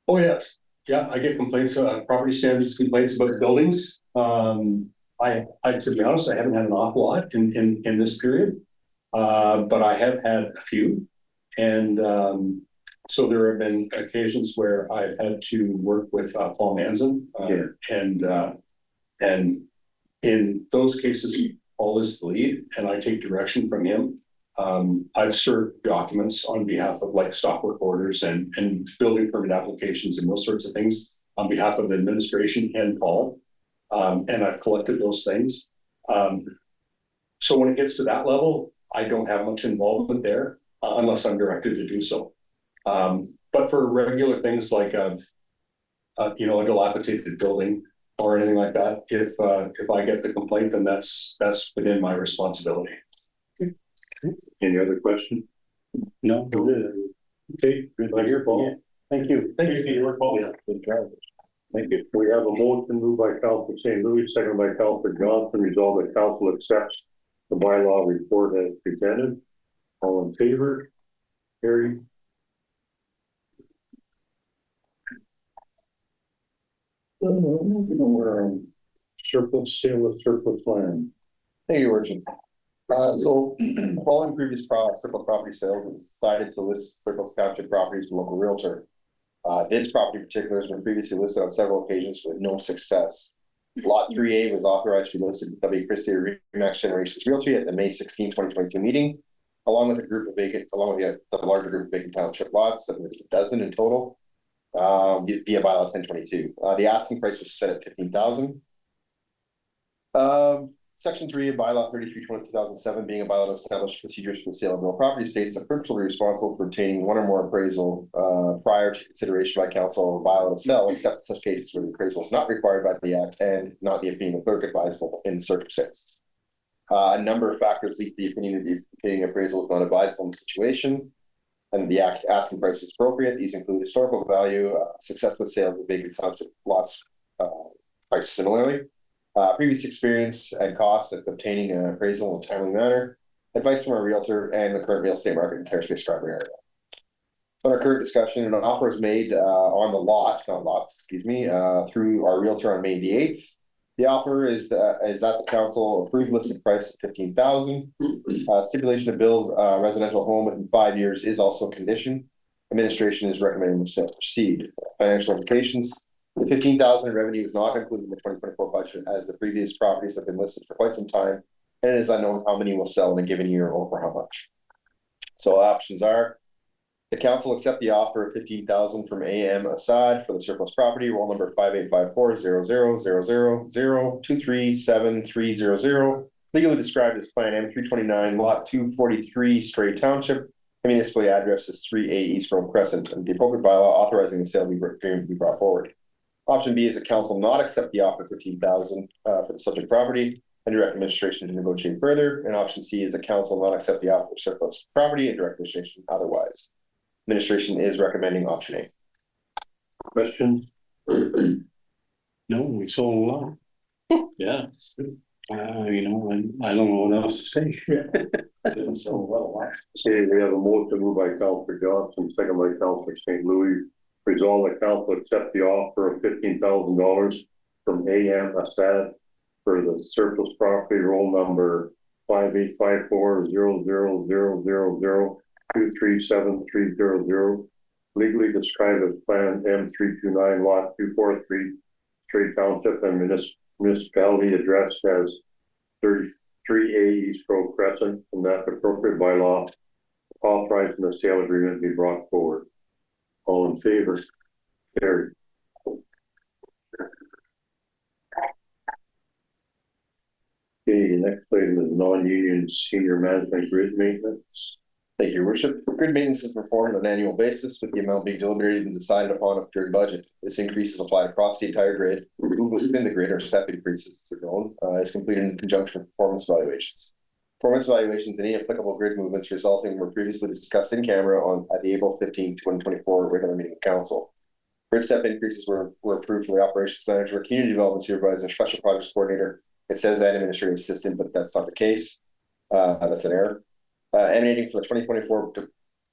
Oh, yes. Yeah, I get complaints, property standards complaints about buildings. To be honest, I haven't had an awful lot in this period, but I have had a few. And so there have been occasions where I've had to work with Paul Manzin. And in those cases, Paul is the lead and I take direction from him. I've served documents on behalf of like stop work orders and building permit applications and those sorts of things on behalf of the administration and Paul. And I've collected those things. So when it gets to that level, I don't have much involvement there unless I'm directed to do so. But for regular things like a dilapidated building or anything like that, if I get the complaint, then that's within my responsibility. Any other question? No. Okay, good on your fault. Thank you. Thank you for your work, Paul. Yeah, good job. Thank you. We have a motion moved by Councilor St. Louis, seconded by Councilor Johnson, resolved that council accepts the bylaw report as presented. All in favor? Carried. We're on surplus, sale of surplus land. Thank you, Richard. So following previous surplus property sales, we decided to list surplus township properties to local realtor. This property in particular has been previously listed on several occasions with no success. Lot 3A was authorized to be listed with W. Christie Next Generations Realty at the May 16, 2022 meeting, along with the larger group of vacant township lots, that was a dozen in total, via bylaw 1022. The asking price was set at $15,000. Section 3 of bylaw 33/2007, being a bylaw to establish procedures for the sale of real property, states the clerk shall be responsible for obtaining one or more appraisal prior to consideration by council of a bylaw to sell, except in such cases where the appraisal is not required by the act and not the opinion of clerk advisable in the circumstances. A number of factors lead to the opinion of the obtaining appraisal is not advisable in the situation, and the asking price is appropriate. These include historical value, success with sales of vacant township lots priced similarly, previous experience and costs of obtaining an appraisal in a timely manner, advice from a realtor, and the current real estate market in Terrace Bay area. On our current discussion, an offer is made on the lot, not lots, excuse me, through our realtor on May the 8th. The offer is at the council approved listed price of $15,000. Stipulation to build a residential home within 5 years is also a condition. Administration is recommending the sale proceed. Financial implications. The $15,000 in revenue is not included in the 2024 budget, as the previous properties have been listed for quite some time, and it is unknown how many will sell in a given year or for how much. So options are: the council accept the offer of $15,000 from AM Assad for the surplus property, roll number 58540000237300, legally described as Plan M329, Lot 243, Stray Township. The municipal address is 3A East Road Crescent, and the appropriate bylaw authorizing the sale be brought forward. Option B is the council not accept the offer of $15,000 for the subject property and direct administration to negotiate further. And option C is the council not accept the offer of surplus property and direct administration otherwise. Administration is recommending option A. Questions? No, we sold a lot. Yeah. I don't know what else to say. So well, okay, we have a motion moved by Councilor Johnson, second by Councilor St. Louis. Resolve the council accept the offer of $15,000 from AM Assad for the surplus property, roll number 58540000237300, legally described as Plan M329, Lot 243, Stray Township, and municipality addressed as 33A East Road Crescent, and that appropriate by law authorizing the sale agreement be brought forward. All in favor? Carried. Okay, next item is non-union senior management grid maintenance. Thank you, Your Worship. Grid maintenance is performed on an annual basis, with the amount being deliberated and decided upon during budget. This increase is applied across the entire grid. Within the grid, or step increases to known, is completed in conjunction with performance evaluations. Performance evaluations and any applicable grid movements resulting were previously discussed in camera at the April 15, 2024 regular meeting of council. Grid step increases were approved for the operations manager, community development supervisor, special projects coordinator. It says that administrative assistant, but that's not the case. That's an error. Emanating from the 2024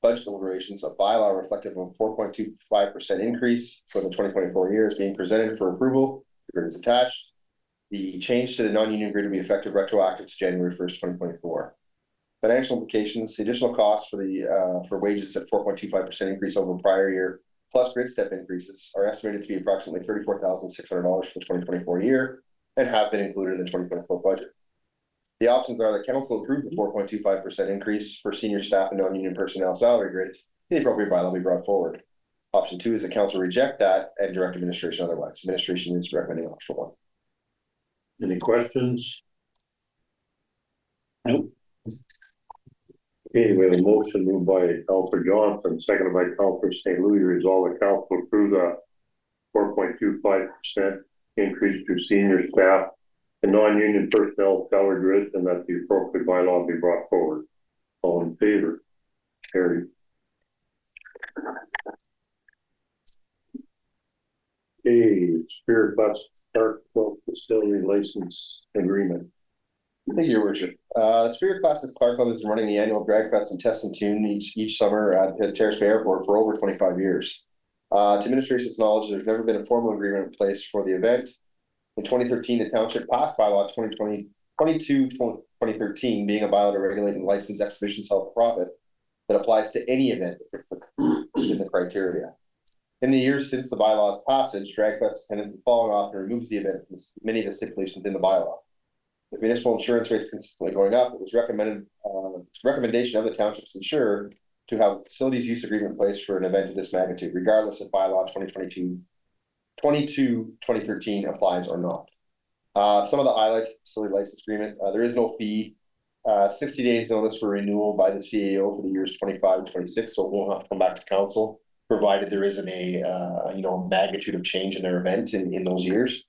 budget deliberations, a bylaw reflective of a 4.25% increase for the 2024 year is being presented for approval. The grid is attached. The change to the non-union grid will be effective retroactive to January 1st, 2024. Financial implications: the additional costs for wages at 4.25% increase over prior year, plus grid step increases, are estimated to be approximately $34,600 for the 2024 year and have been included in the 2024 budget. The options are: the council approved the 4.25% increase for senior staff and non-union personnel salary grid. The appropriate bylaw will be brought forward. Option 2 is the council reject that and direct administration otherwise. Administration is recommending option 1. Any questions? Nope. Okay, we have a motion moved by Councilor Johnson, seconded by Councilor St. Louis. Resolve the council approve the 4.25% increase to senior staff and non-union personnel salary grid, and that the appropriate bylaw be brought forward. All in favor? Carried. Okay, Spirit Bus Park Facility License Agreement. Thank you, Your Worship. Spirit Classics Clark Club has been running the annual drag fest and test and tune each summer at the Terrace Bay Airport for over 25 years. To administration's knowledge, there's never been a formal agreement in place for the event. In 2013, the township passed bylaw 22 2013, being a bylaw to regulate and license exhibitions held for profit that applies to any event that fits within the criteria. In the years since the bylaw's passage, Drag Fest attendance has fallen off and removes the event from many of the stipulations in the bylaw. With municipal insurance rates consistently going up, it was recommendation of the township's insurer to have facilities use agreement in place for an event of this magnitude, regardless if bylaw 2013 applies or not. Some of the highlights of the facility license agreement, there is no fee. 60 days notice for renewal by the CAO for the years 25 and 26, so it won't have to come back to council, provided there isn't a magnitude of change in their event in those years.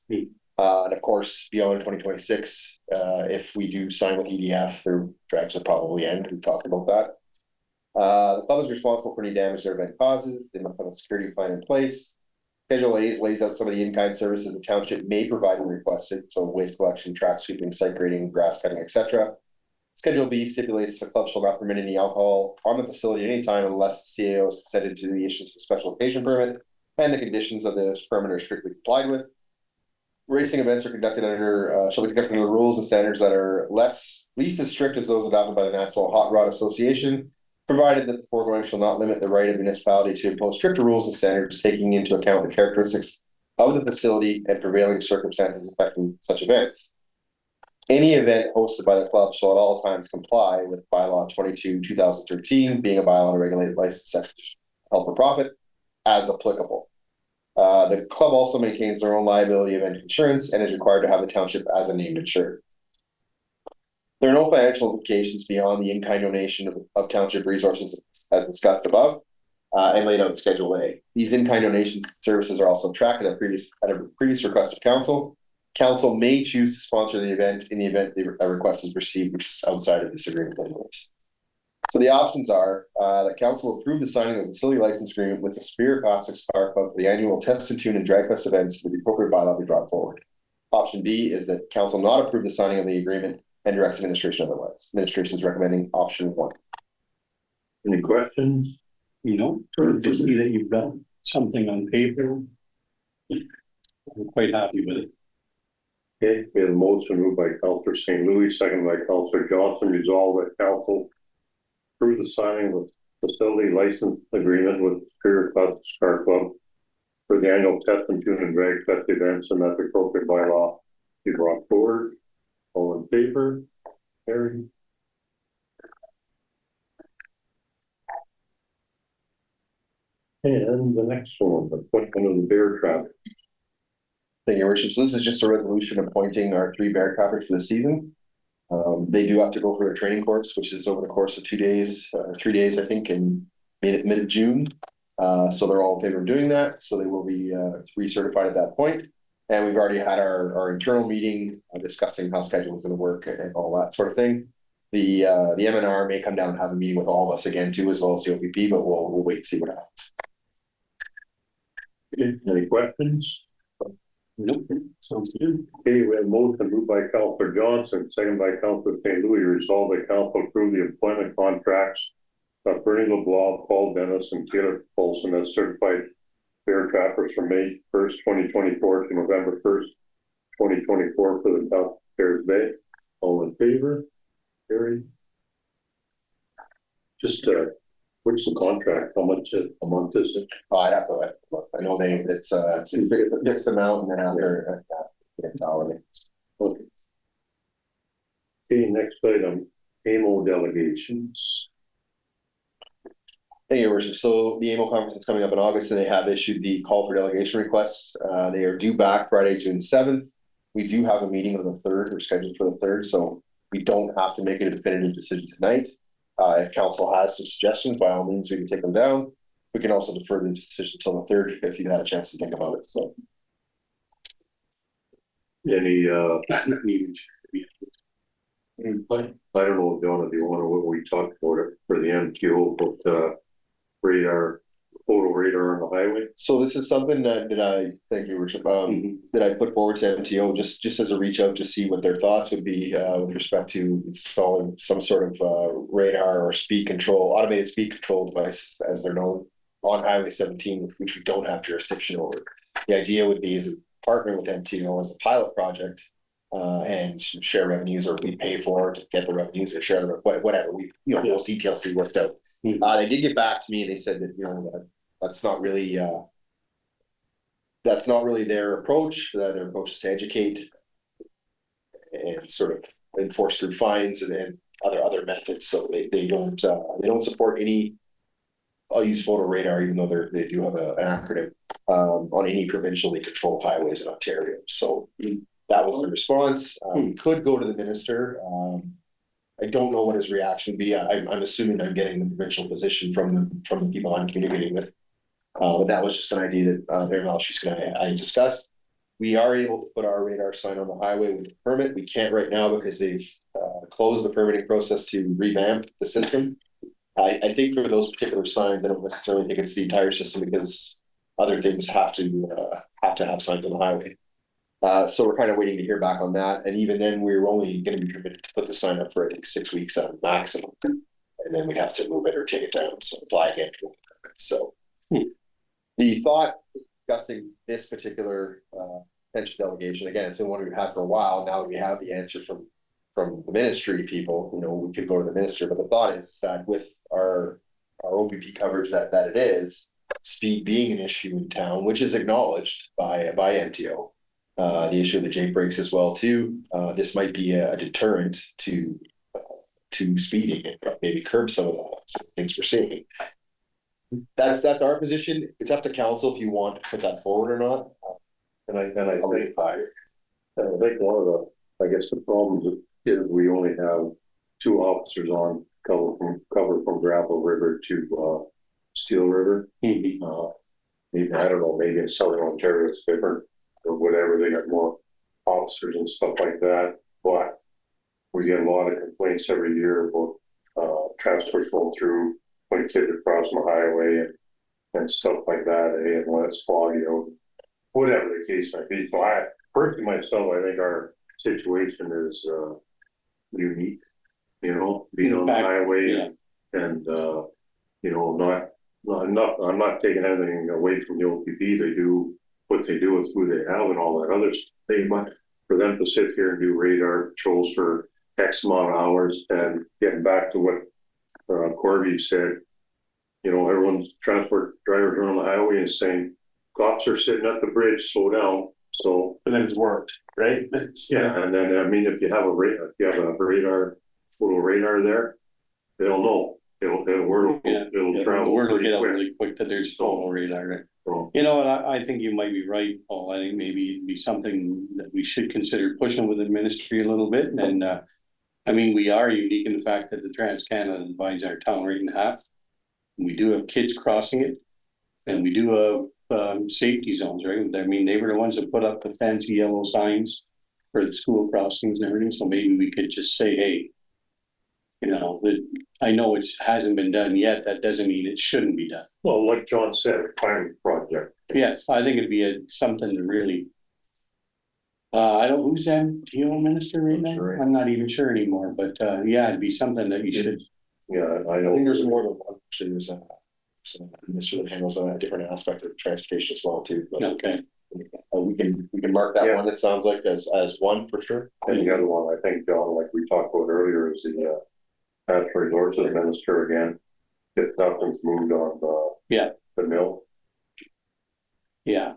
And of course, beyond 2026, if we do sign with EDF, their drags will probably end. We've talked about that. The club is responsible for any damage their event causes. They must have a security plan in place. Schedule A lays out some of the in-kind services the township may provide when requested, so waste collection, track sweeping, site grading, grass cutting, etc. Schedule B stipulates the club shall not permit any alcohol on the facility at any time unless the CAO is consented to the issuance of a special occasion permit and the conditions of this permit are strictly complied with. Racing events are conducted shall be conducted under rules and standards that are least as strict as those adopted by the National Hot Rod Association, provided that the foregoing shall not limit the right of municipality to impose stricter rules and standards, taking into account the characteristics of the facility and prevailing circumstances affecting such events. Any event hosted by the club shall at all times comply with bylaw 22/2013, being a bylaw to regulate licensed sectors held for profit as applicable. The club also maintains their own liability event insurance and is required to have the township as a named insured. There are no financial implications beyond the in-kind donation of township resources as discussed above and laid out in Schedule A. These in-kind donations and services are also tracked at a previous request of council. Council may choose to sponsor the event in the event a request is received, which is outside of this agreement anyways. So the options are that council approve the signing of the facility license agreement with the Superior Classics Car Club for the annual Test and Tune and Drag Fest events with the appropriate bylaw be brought forward. Option B is that council not approve the signing of the agreement and directs administration otherwise. Administration is recommending option 1. Any questions? To see that you've got something on paper. I'm quite happy with it. Okay, we have a motion moved by Councillor St. Louis, second by Councillor Johnson, resolved that council approve the signing of facility license agreement with Superior Classics Car Club for the annual Test and Tune and Drag Fest events and that the appropriate bylaw be brought forward. All in favor? Carried. And the next one, appointment of the bear trap. Thank you, Your Worship. So this is just a resolution appointing our 3 bear trappers for the season. They do have to go for their training course, which is over the course of 2 days, or 3 days, I think, in mid-June. So they're all in favor of doing that. So they will be recertified at that point. And we've already had our internal meeting discussing how schedule is going to work and all that sort of thing. The MNR may come down and have a meeting with all of us again too, as well as the OPP, but we'll wait and see what happens. Okay, any questions? Nope. Sounds good. Okay, we have motion moved by Councillor Johnson, second by Councillor St. Louis, resolved that council approve the employment contracts of Bernie LeBlanc, Paul Dennis, and Taylor Paulson as certified bear trappers from May 1st, 2024 to November 1st, 2024 for the South Terrace Bay. All in favor? Carried. Just what's the contract? How much a month is it? I'd have to look. I know it's a fixed amount, and then after it's hourly. Okay. Okay, next item, AMO delegations. Thank you, Your Worship. So the AMO conference is coming up in August, and they have issued the call for delegation requests. They are due back Friday, June 7th. We do have a meeting on the 3rd. We're scheduled for the 3rd, so we don't have to make a definitive decision tonight. If council has some suggestions, by all means, we can take them down. We can also defer the decision until the 3rd if you had a chance to think about it. So, Any I don't know, John, if you want to, what we talked about it for the MTO, but photo radar on the highway. So this is something that I thank you, Richard, that I put forward to MTO just as a reach out to see what their thoughts would be with respect to installing some sort of radar or automated speed control device, as they're known, on Highway 17, which we don't have jurisdiction over. The idea would be is to partner with MTO as a pilot project and share revenues, or we pay for it to get the revenues, or share the, whatever, we, those details to be worked out. They did get back to me, and they said that, that's not really, their approach. Their approach is to educate and sort of enforce through fines and other methods. So they don't support any. I'll use photo radar, even though they do have an acronym on any provincially controlled highways in Ontario. So that was the response. We could go to the minister. I don't know what his reaction would be. I'm assuming I'm getting the provincial position from the people I'm communicating with. But that was just an idea that Mayor Malchus and I discussed. We are able to put our radar sign on the highway with a permit. We can't right now because they've closed the permitting process to revamp the system. I think for those particular signs, I don't necessarily think it's the entire system, because other things have to have signs on the highway. So we're kind of waiting to hear back on that. And even then, we're only going to be permitted to put the sign up for, I think, 6 weeks at maximum. And then we'd have to move it or take it down. So apply again for the permit. So the thought discussing this particular pension delegation, again, it's been one we've had for a while. Now that we have the answer from the ministry people, we could go to the minister. But the thought is that with our OPP coverage that it is, speed being an issue in town, which is acknowledged by NTO, the issue of the Jake brakes as well too. This might be a deterrent to speeding and maybe curb some of the things we're seeing. That's our position. It's up to council if you want to put that forward or not. And I think one of the problems is we only have 2 officers on cover from Gravel River to Steel River. Maybe, I don't know, maybe in Southern Ontario it's different or whatever. They got more officers and stuff like that. But we get a lot of complaints every year about transport going through, putting kids across the highway and stuff like that. And when it's foggy, whatever the case might be. So I personally myself, I think our situation is unique, being on the highway and I'm not taking anything away from the OPP. They do what they do with who they have and all that other stuff. But for them to sit here and do radar patrols for X amount of hours, and getting back to what Corby said, everyone's transport drivers are on the highway and saying, cops are sitting at the bridge, slow down. So, But then it's worked, right? Yeah, and then if you have a radar, photo radar there, they'll know. It'll travel. Word will get out really quick that there's photo radar. Right? So, I think you might be right, Paul. I think maybe it'd be something that we should consider pushing with the ministry a little bit. And we are unique in the fact that the Trans-Canada divides our town right in half. We do have kids crossing it, and we do have safety zones, right? They were the ones that put up the fancy yellow signs for the school crossings and everything. So maybe we could just say, hey, I know it hasn't been done yet. That doesn't mean it shouldn't be done. well, like John said, a planning project. Yes, I think it'd be something to really. Who's the MTO minister right now? Sure. I'm not even sure anymore, but it'd be something that you should. Yeah, I I know. think there's more than one. Actually, there's a minister that handles a different aspect of transportation as well too. But Okay. we can mark that one. It sounds like as one for sure. And the other one, I think, John, like we talked about earlier, is the natural resources minister again. If nothing's moved on the mill. Yeah.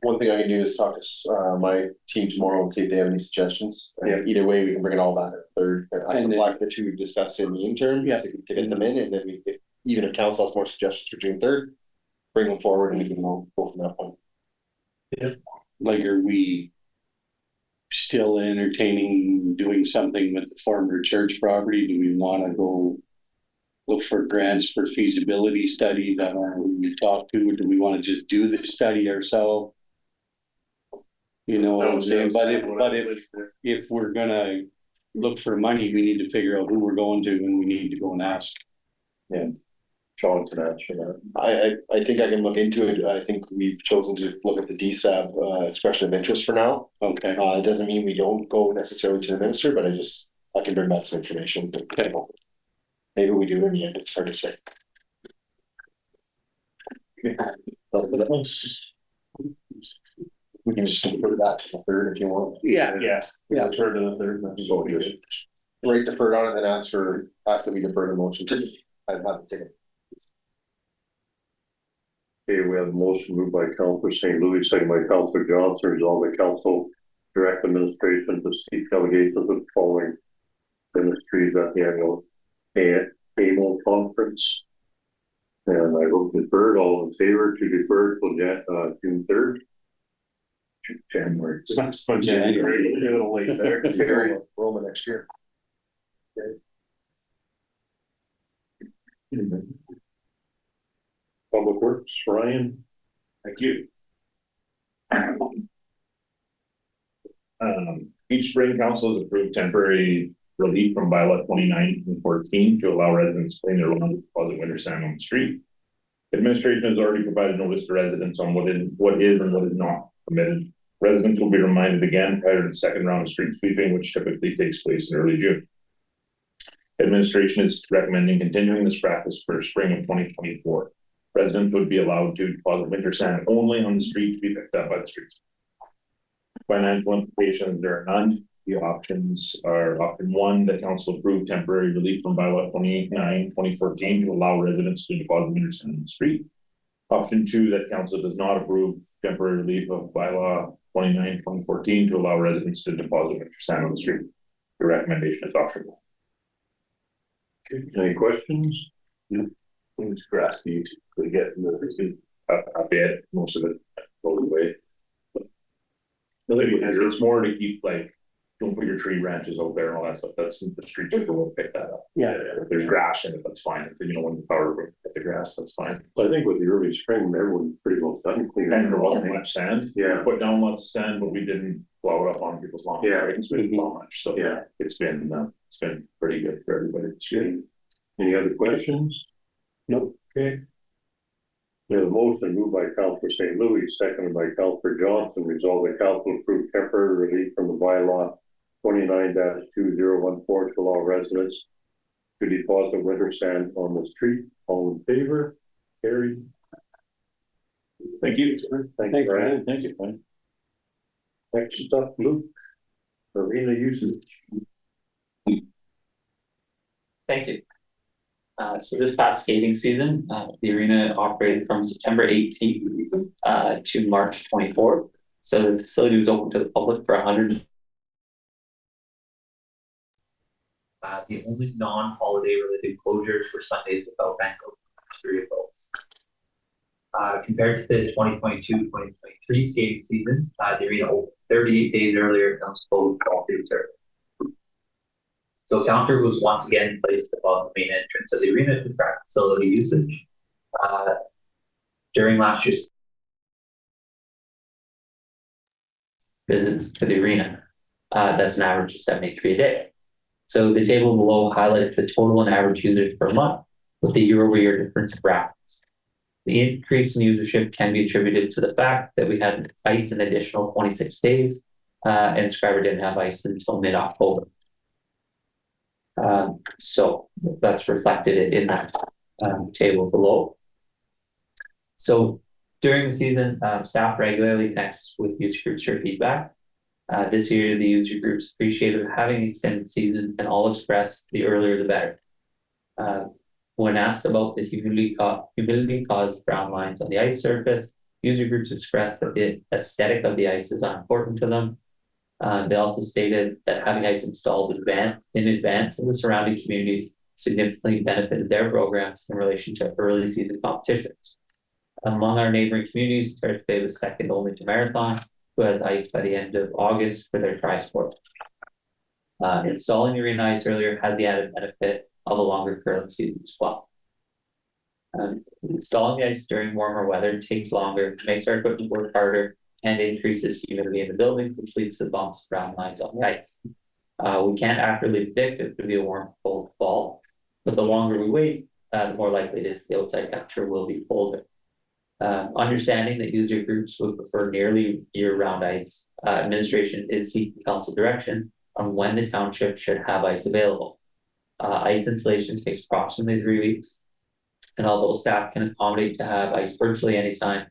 One thing I can do is talk to my team tomorrow and see if they have any suggestions. Either way, we can bring it all back at third. I can apply the 2 we've discussed in the interim to get them in, and then even if council has more suggestions for June 3rd, bring them forward and we can go from that point. Yeah. Like, are we still entertaining doing something with the former church property? Do we want to go look for grants for feasibility studies? I don't know who we talk to, or do we want to just do the study ourselves? You know what I'm saying? But if we're gonna look for money, we need to figure out who we're going to, and we need to go and ask. Yeah. John can answer that. I think I can look into it. I think we've chosen to look at the DSAB expression of interest for now. Okay. It doesn't mean we don't go necessarily to the minister, but I can bring back some information. Okay. Maybe we do in the end. It's hard to say. We can just defer that to the third if you want. Yeah. Turn to the third. So right, deferred on it, then ask that we defer the motion to, I'd have to take it. Okay, we have a motion moved by Councilor St. Louis, second by Councilor Johnson, resolve the council direct administration to seek delegations of the following ministries at the annual annual conference. And I vote deferred. All in favor to defer till June 3rd? January. January, a little late there. Roma next year. Public Works, Ryan. Thank you. Each spring council has approved temporary relief from bylaw 29 and 14 to allow residents to clean their own deposit winter sand on the street. Administration has already provided notice to residents on what is and what is not permitted. Residents will be reminded again prior to the second round of street sweeping, which typically takes place in early June. Administration is recommending continuing this practice for spring of 2024. Residents would be allowed to deposit winter sand only on the street to be picked up by the streets. Financial implications, there are none. The options are option one, that council approved temporary relief from bylaw 29/2014 to allow residents to deposit winter sand on the street. Option two, that council does not approve temporary relief of bylaw 29/2014 to allow residents to deposit winter sand on the street. The recommendation is option one. Okay, any questions? It's grassy to get in the a bit, most of it all the way. It's more to keep, like, don't put your tree branches out there and all that stuff. That's the street people will pick that up. Yeah. If there's grass in it, that's fine. If you know when the power hit the grass, that's fine. I think with the early spring, everyone's pretty well done cleaning. And there wasn't much sand. Yeah. We put down lots of sand, but we didn't blow it up on people's lawns. Yeah. Right? It's been so much. So Yeah. it's been pretty good for everybody. It's good. Any other questions? Nope. Okay. We have a motion moved by Councilor St. Louis, seconded by Councilor Johnson, resolve the council approve temporary relief from the bylaw 29-2014 to allow residents to deposit winter sand on the street. All in favor? Carried. Thank you. Thanks, Brian. Thank you, Brian. Next up, Luke. Arena usage. Thank you. So this past skating season, the arena operated from September 18th to March 24th. So the facility was open to the public for 100. The only non-holiday related closures were Sundays without rentals for 3 adults. Compared to the 2022-2023 skating season, the arena opened 38 days earlier and was closed all days earlier. So a counter was once again placed above the main entrance of the arena to track facility usage. During last year's visits to the arena, that's an average of 73 a day. So the table below highlights the total and average users per month with the year-over-year difference of brackets. The increase in usership can be attributed to the fact that we had ice an additional 26 days, and Scriber didn't have ice until mid-October. So that's reflected in that table below. So during the season, staff regularly connects with user groups for feedback. This year, the user groups appreciated having an extended season and all expressed the earlier the better. When asked about the humidity caused brown lines on the ice surface, user groups expressed that the aesthetic of the ice is unimportant to them. They also stated that having ice installed in advance of the surrounding communities significantly benefited their programs in relation to early season competitions. Among our neighboring communities, Terrace Bay was second only to Marathon, who has ice by the end of August for their tri-sport. Installing the arena ice earlier has the added benefit of a longer curling season as well. Installing the ice during warmer weather takes longer, makes our equipment work harder, and increases humidity in the building, which leads to bumps, brown lines on the ice. We can't accurately predict if it will be a warm, cold fall, but the longer we wait, the more likely it is the outside temperature will be colder. Understanding that user groups would prefer nearly year-round ice, administration is seeking council direction on when the township should have ice available. Ice installation takes approximately 3 weeks, and although staff can accommodate to have ice virtually anytime,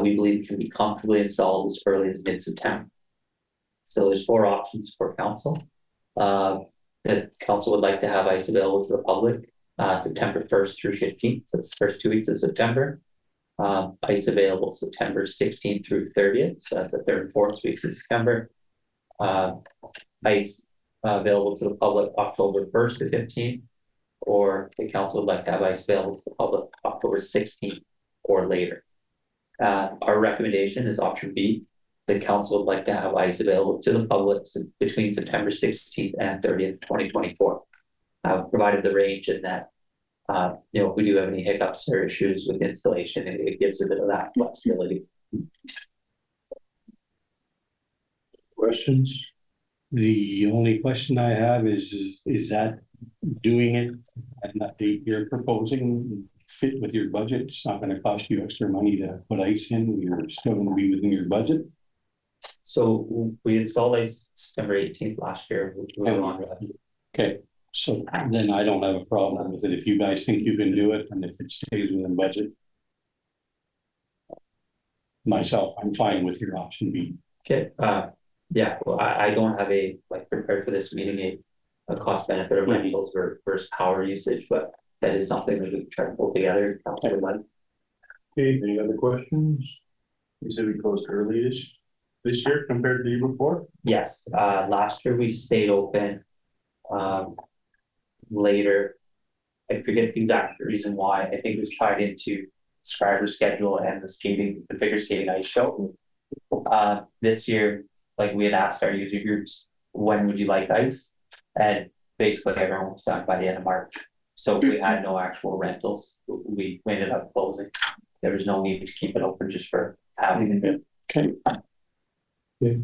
we believe can be comfortably installed as early as mid-September. So there's 4 options for council. That council would like to have ice available to the public, September 1st through 15th, so it's the first 2 weeks of September. Ice available September 16th through 30th, so that's the 3rd and 4th weeks of September. Ice available to the public October 1st to 15th, or the council would like to have ice available to the public October 16th or later. Our recommendation is option B. The council would like to have ice available to the public between September 16th and 30th, 2024. Provided the range in that, if we do have any hiccups or issues with installation, it gives a bit of that flexibility. Questions? The only question I have is that doing it at that date you're proposing fit with your budget? It's not gonna cost you extra money to put ice in, you're still gonna be within your budget? So we installed ice September 18th last year. We were on with it. Okay, so then I don't have a problem with it if you guys think you can do it and if it stays within budget. Myself, I'm fine with your option B. Okay, yeah, well, I don't have prepared for this meeting, a cost benefit of rentals versus power usage, but that is something that we can try to pull together. Councilor Webb. Okay, any other questions? You said we closed early this year compared to the year before? Yes, last year we stayed open. Later, I forget the exact reason why. I think it was tied into subscriber schedule and the figure skating ice show. This year, we had asked our user groups, when would you like ice? And basically everyone was done by the end of March. So we had no actual rentals. We ended up closing. There was no need to keep it open just for having it. Okay. Okay,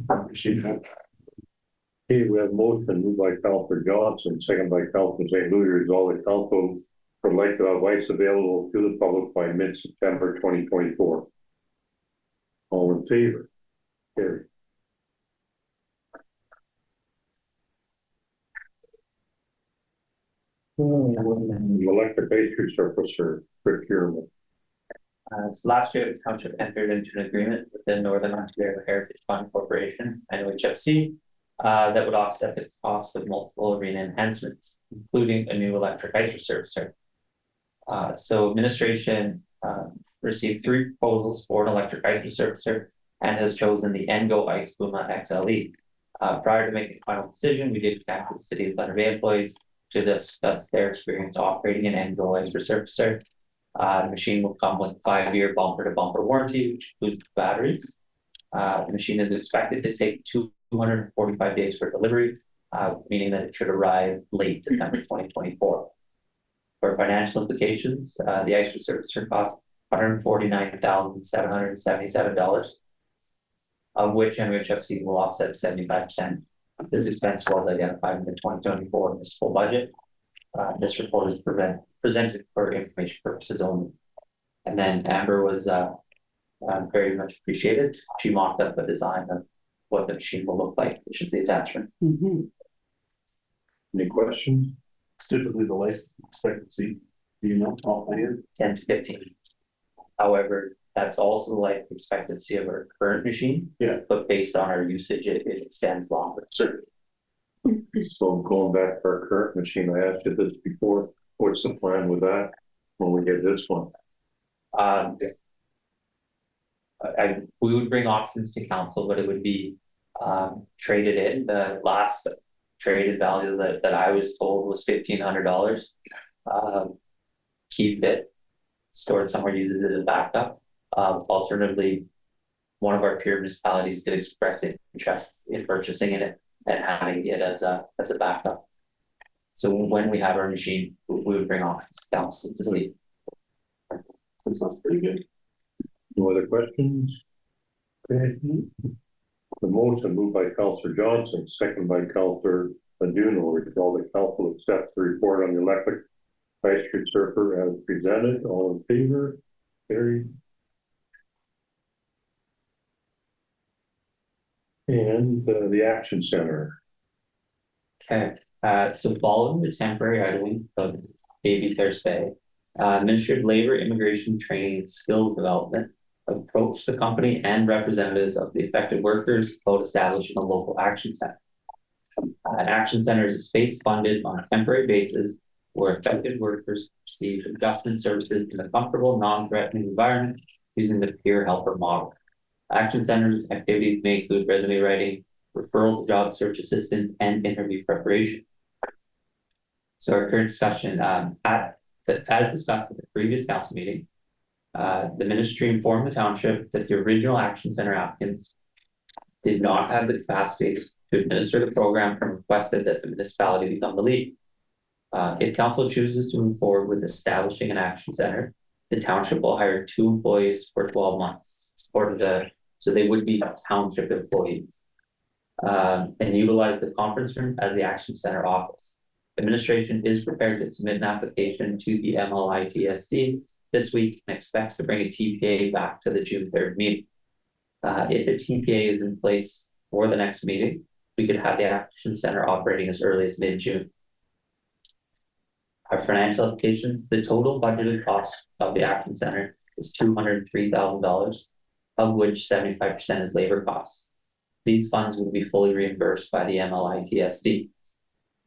we have motion moved by Councilor Johnson, second by Councilor St. Louis, all the council would like to have ice available to the public by mid-September 2024. All in favor? Carry. Electric ice surface or procurement. So last year, the township entered into an agreement with the Northern Ontario Heritage Fund Corporation, NOHFC, that would offset the cost of multiple arena enhancements, including a new electric ice resurfacer. So administration received 3 proposals for an electric ice resurfacer and has chosen the Engo Ice Puma XLE. Prior to making a final decision, we did connect with the City of Thunder Bay employees to discuss their experience operating an Engo Ice resurfacer. The machine will come with a 5-year bumper-to-bumper warranty, which includes batteries. The machine is expected to take 245 days for delivery, meaning that it should arrive late December 2024. For financial implications, the ice resurfacer cost $149,777, of which NHFC will offset 75%. This expense was identified in the 2024 municipal budget. This report is presented for information purposes only. And then Amber was very much appreciated. She mocked up a design of what the machine will look like, which is the attachment. Any questions? Typically the life expectancy, do you know, off my head? 10 to 15. However, that's also the life expectancy of our current machine. Yeah. But based on our usage, it extends longer. Sure. So going back to our current machine, I asked you this before, what's the plan with that when we get this one? We would bring options to council, but it would be traded in. The last traded value that I was told was $1,500. Keep it, store it somewhere, uses it as backup. Alternatively, one of our peer municipalities did express interest in purchasing it and having it as a backup. So when we have our machine, we would bring options to council to see. That sounds pretty good. No other questions? Okay. The motion moved by Councilor Johnson, second by Councilor Aduno, all the council accepts the report on the electric ice resurfacer as presented. All in favor? Carried. And the Action Center. Okay, so following the temporary idling of Terrace Bay, Ministry of Labor, Immigration, Training, and Skills Development approach the company and representatives of the affected workers about establishing a local action center. An action center is a space funded on a temporary basis where affected workers receive adjustment services in a comfortable, non-threatening environment using the peer helper model. Action centers activities may include resume writing, referral to job search assistance, and interview preparation. So our current discussion, as discussed at the previous council meeting, the ministry informed the township that the original action center applicants did not have the capacity to administer the program and requested that the municipality become the lead. If council chooses to move forward with establishing an action center, the township will hire 2 employees for 12 months. So they would be township employees. And utilize the conference room as the action center office. Administration is prepared to submit an application to the MLITSD this week and expects to bring a TPA back to the June 3rd meeting. If a TPA is in place for the next meeting, we could have the action center operating as early as mid-June. Our financial applications, the total budgeted cost of the action center is $203,000, of which 75% is labor costs. These funds would be fully reimbursed by the MLITSD.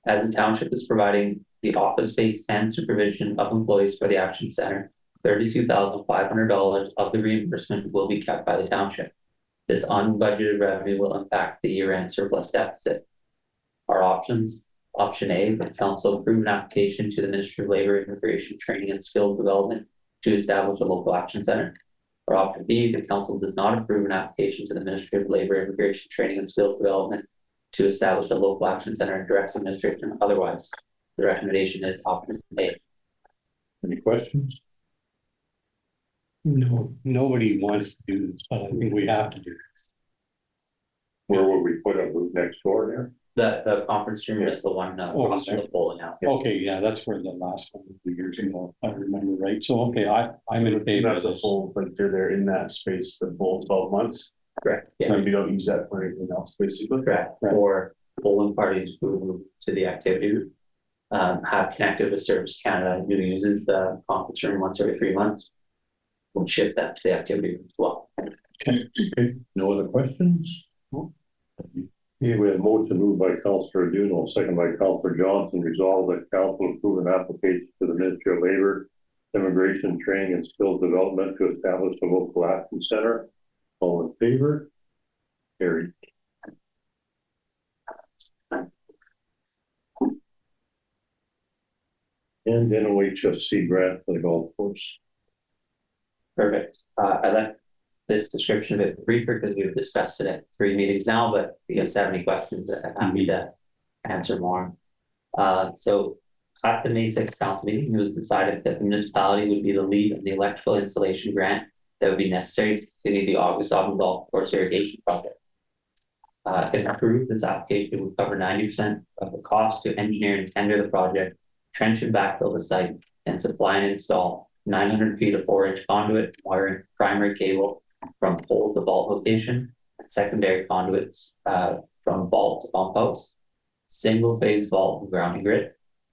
As the township is providing the office space and supervision of employees for the action center, $32,500 of the reimbursement will be kept by the township. This unbudgeted revenue will impact the year-end surplus deficit. Our options: option A, the council approve an application to the Ministry of Labor, Immigration, Training and Skills Development to establish a local action center. Or option B, the council does not approve an application to the Ministry of Labor, Immigration, Training and Skills Development to establish a local action center and directs administration otherwise. The recommendation is option A. Any questions? No, nobody wants to do this, but I think we have to do this. Where would we put a booth next door there? The conference room is the one across from the bowling alley. Okay, yeah, that's where the last one was years ago, if I remember right. So, okay, I'm in favor of That's a this. full, like they're there in that space the full 12 months. Correct. Yeah. And we don't use that for anything else, basically. Correct. Right. Or bowling parties who move to the activity room, have connected with Service Canada who uses the conference room once every 3 months. We'll shift that to the activity room as well. Okay, no other questions? Okay, we have a motion moved by Councillor Duno, second by Councillor Johnson, resolved that council approve an application to the Ministry of Labor, Immigration, Training and Skills Development to establish a local action center. All in favor? Carried. And then OHSC grant for the golf course. Perfect. I left this description a bit briefer because we've discussed it at 3 meetings now, but if you guys have any questions, I'm happy to answer more. So at the May 6th council meeting, it was decided that the municipality would be the lead in the electrical installation grant that would be necessary to continue the August Autumn Golf Course irrigation project. If approved, this application would cover 90% of the cost to engineer and tender the project, trench and backfill the site, and supply and install 900 feet of 4-inch conduit, wiring primary cable from pole to vault location, and secondary conduits from vault to pump house, single phase vault and grounding grid,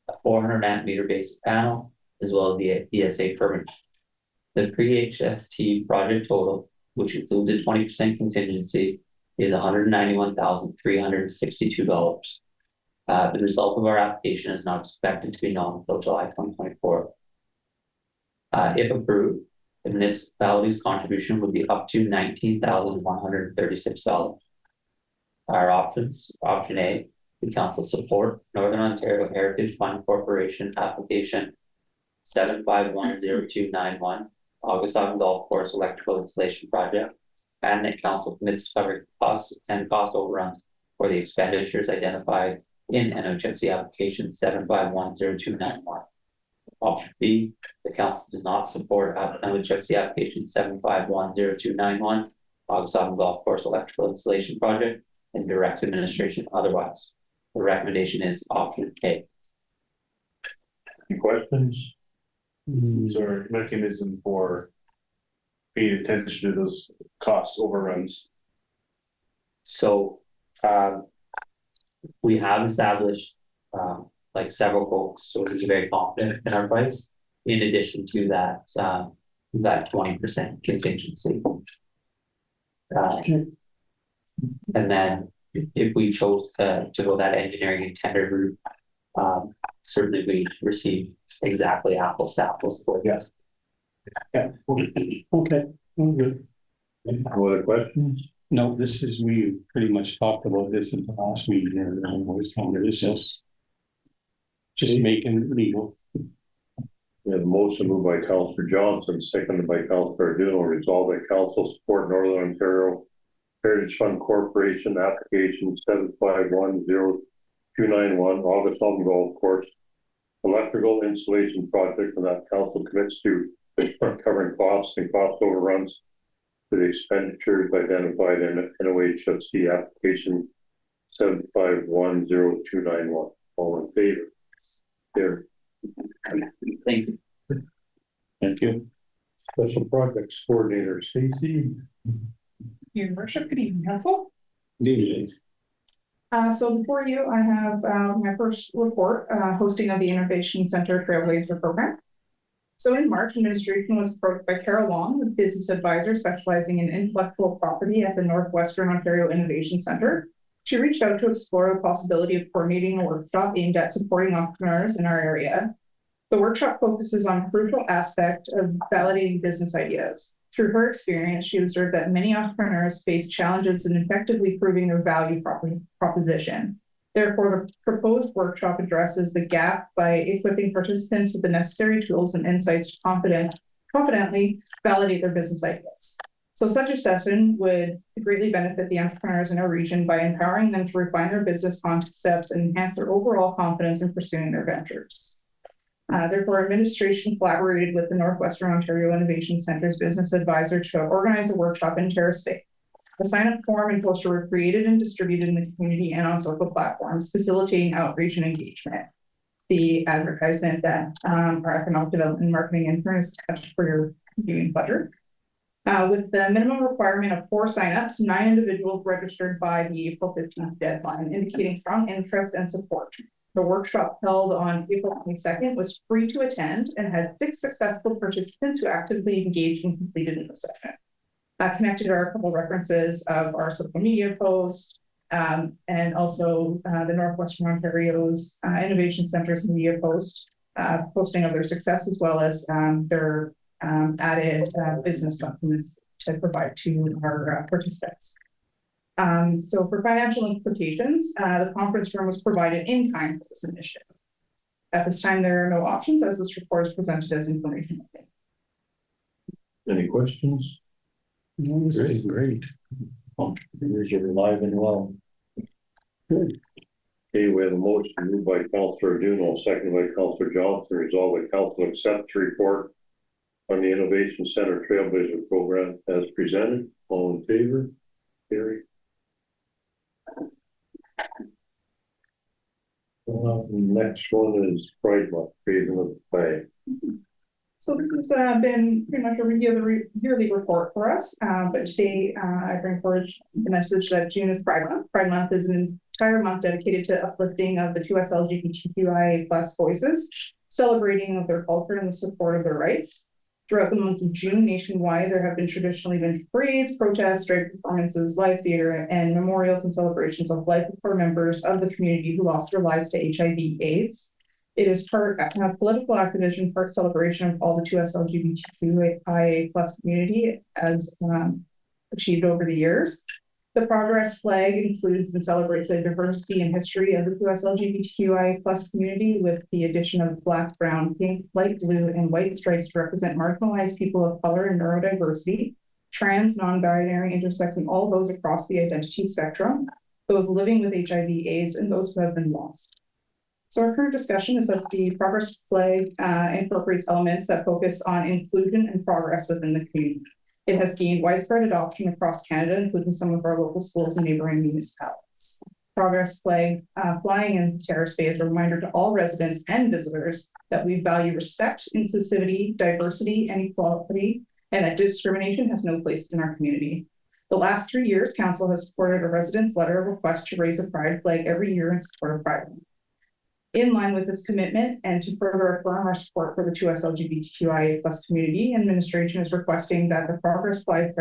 a 400 amp meter base panel, as well as the ESA permit. The pre-HST project total, which includes a 20% contingency, is $191,362. The result of our application is not expected to be known until July 2024. If approved, the municipality's contribution would be up to $19,136. Our options: option A, the council support Northern Ontario Heritage Fund Corporation application 7510291, August Autumn Golf Course electrical installation project, and that council commits to cover costs and cost overruns for the expenditures identified in NHSC application 7510291. Option B, the council does not support NHSC application 7510291, August Autumn Golf Course electrical installation project, and directs administration otherwise. The recommendation is option A. Any questions? Is there a mechanism for paying attention to those cost overruns? So we have established like several folks, so we're very confident in our price. In addition to that, that 20% contingency. And then if we chose to go that engineering and tender route, certainly we receive exactly apples to apples for it. Yes. Yeah, okay, good. No other questions? No, this is, we pretty much talked about this in the last meeting, and always under this is just making it legal. We have a motion moved by Councillor Johnson, seconded by Councillor Duno, resolved that council support Northern Ontario Heritage Fund Corporation application 7510291 August Home Golf Course electrical installation project, and that council commits to covering costs and cost overruns for the expenditures identified in NOHFC application 7510291. All in favor? There. Thank you. Thank you. Special projects coordinator, Stacy. Your worship, good evening, council. DJ. So before you, I have my first report, hosting of the Innovation Center Trailblazer program. So in March, administration was approached by Carol Long, a business advisor specializing in intellectual property at the Northwestern Ontario Innovation Center. She reached out to explore the possibility of coordinating a workshop aimed at supporting entrepreneurs in our area. The workshop focuses on a crucial aspect of validating business ideas. Through her experience, she observed that many entrepreneurs face challenges in effectively proving their value proposition. Therefore, the proposed workshop addresses the gap by equipping participants with the necessary tools and insights to confidently validate their business ideas. So such a session would greatly benefit the entrepreneurs in our region by empowering them to refine their business concepts and enhance their overall confidence in pursuing their ventures. Therefore, administration collaborated with the Northwestern Ontario Innovation Center's business advisor to organize a workshop in Terrace Bay. A sign-up form and poster were created and distributed in the community and on social platforms, facilitating outreach and engagement. The advertisement that our economic development and marketing intern is attached for your viewing pleasure. With the minimum requirement of 4 signups, 9 individuals registered by the April 15th deadline, indicating strong interest and support. The workshop held on April 22nd was free to attend and had 6 successful participants who actively engaged and completed in the session. Connected are a couple of references of our social media post, and also the Northwestern Ontario's Innovation Center's media post, posting of their success, as well as their added business documents to provide to our participants. So for financial implications, the conference room was provided in kind for this initiative. At this time, there are no options as this report is presented as information. Any questions? Great, great. You're alive and well. Good. Okay, we have a motion moved by Councillor Duno, seconded by Councillor Johnson, resolved that council accepts the report on the Innovation Center Trailblazer program as presented. All in favor? Carry. The next one is Pride Month, raising of the flag. So this has been pretty much a yearly report for us, but today I bring forward the message that June is Pride Month. Pride Month is an entire month dedicated to uplifting of the 2 LGBTQIA+ voices, celebrating of their culture and the support of their rights. Throughout the month of June, nationwide, there have traditionally been parades, protests, strike performances, live theater, and memorials and celebrations of life for members of the community who lost their lives to HIV/AIDS. It is part political activism, part celebration of all the 2 LGBTQIA+ community as achieved over the years. The Progress flag includes and celebrates the diversity and history of the 2 LGBTQIA+ community, with the addition of black, brown, pink, light blue, and white stripes to represent marginalized people of color and neurodiversity, trans, non-binary, intersex, and all those across the identity spectrum, those living with HIV/AIDS, and those who have been lost. So our current discussion is that the Progress flag incorporates elements that focus on inclusion and progress within the community. It has gained widespread adoption across Canada, including some of our local schools and neighboring municipalities. Progress flag flying in Terrace Bay is a reminder to all residents and visitors that we value respect, inclusivity, diversity, and equality, and that discrimination has no place in our community. The last 3 years, Council has supported a resident's letter of request to raise a pride flag every year in support of Pride Month. In line with this commitment and to further affirm our support for the 2S LGBTQIA+ community, administration is requesting that the Progress flag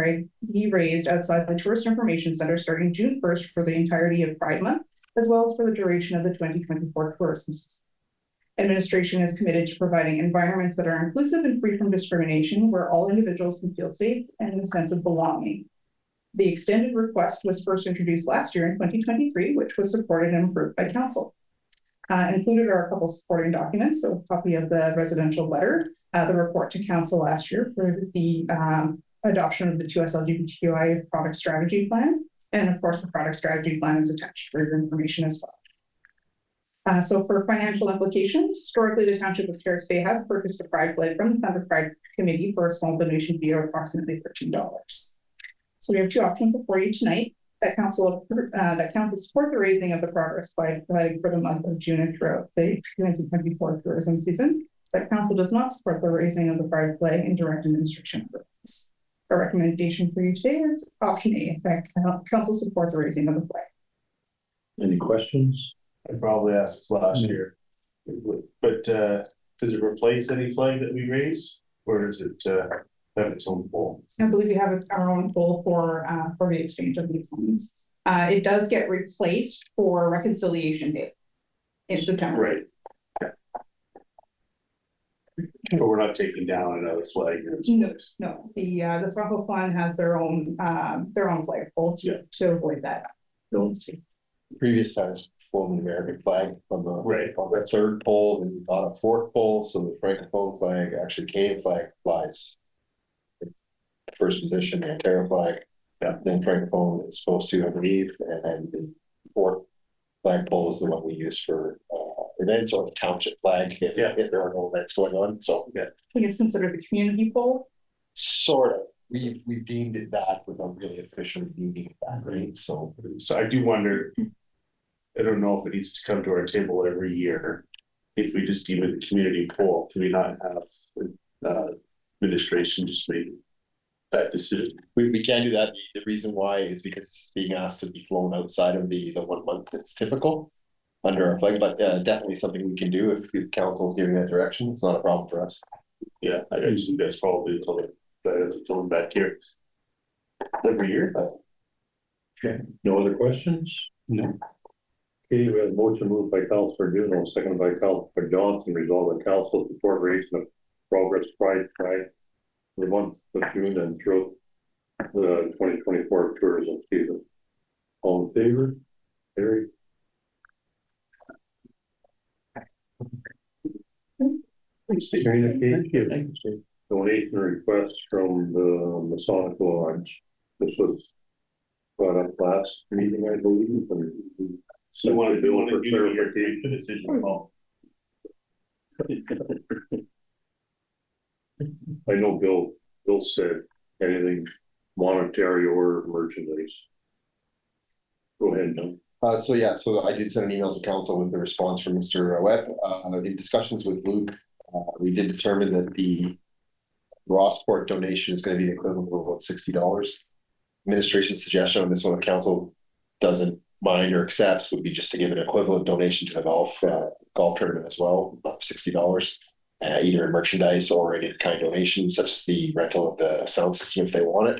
be raised outside the Tourist Information Center starting June 1st for the entirety of Pride Month, as well as for the duration of the 2024 tourism season. Administration is committed to providing environments that are inclusive and free from discrimination, where all individuals can feel safe and a sense of belonging. The extended request was first introduced last year in 2023, which was supported and approved by Council. Included are a couple supporting documents, so a copy of the residential letter, the report to Council last year for the adoption of the 2S LGBTQI product strategy plan, and of course the product strategy plan is attached for your information as well. So for financial implications, historically the Township of Terrace Bay has purchased a Pride flag from the Thunder Pride Committee for a small donation fee of approximately $13. So we have two options before you tonight. That council support the raising of the Progress flag for the month of June and throughout the 2024 tourism season. That council does not support the raising of the Pride flag and direct administration purposes. Our recommendation for you today is option A, that council support the raising of the flag. Any questions? I probably asked this last year, but does it replace any flag that we raise, or does it have its own pole? I believe we have our own pole for the exchange of these ones. It does get replaced for Reconciliation Day in September. Right. But we're not taking down another flag. No. The Francophone has their own flagpole to avoid that. Previous times flown the American flag on the third pole, and we bought a fourth pole, so the Francophone flag, actually Canadian flag, flies first position, the Terra flag. Yeah. Then Francophone is supposed to, I believe, and the fourth flagpole is the one we use for events, or the township flag if there are no events going on. So I think it's considered the community pole. Sort of. We've deemed it that without really officially deeming it that, right? So I do wonder, I don't know if it needs to come to our table every year. If we just deem it a community pole, can we not have administration just make that decision? We can do that. The reason why is because it's being asked to be flown outside of the 1 month that's typical under our flag, but definitely something we can do if council is giving that direction. It's not a problem for us. Yeah, I just think that's probably coming back here every year. Okay, no other questions? No. Okay, we have a motion moved by Councillor Juneau, seconded by Councillor Johnson, resolve the council support raising of Progress Pride flag for the month of June and throughout the 2024 tourism season. All in favor? Carried. Communication. Donation request from the Masonic Lodge. This was brought up last meeting, I believe. So I want to do the decision call. I know Bill said anything monetary or merchandise. Go ahead, Don. So I did send an email to council with the response from Mr. Webb. In discussions with Luke, we did determine that the Rossport donation is going to be the equivalent of about $60. Administration's suggestion on this one, if council doesn't mind or accepts, would be just to give an equivalent donation to the golf tournament as well, about $60, either in merchandise or in kind donation, such as the rental of the sound system if they want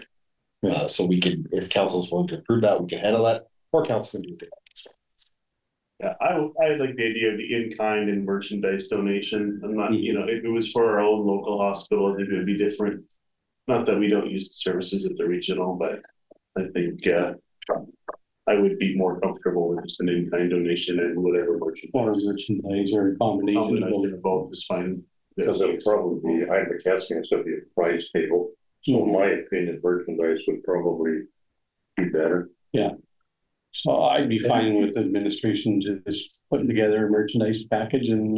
it. So we can, if council's willing to approve that, we can handle that, or council can do it. Yeah, I like the idea of the in-kind and merchandise donation. I'm not, if it was for our own local hospital, I think it would be different. Not that we don't use the services at the regional, but I think I would be more comfortable with just an in-kind donation and whatever merchandise or a combination of both is fine. Because it would probably be, I'm guessing it's going to be a price table. So in my opinion, merchandise would probably be better. Yeah. So I'd be fine with administration just putting together a merchandise package and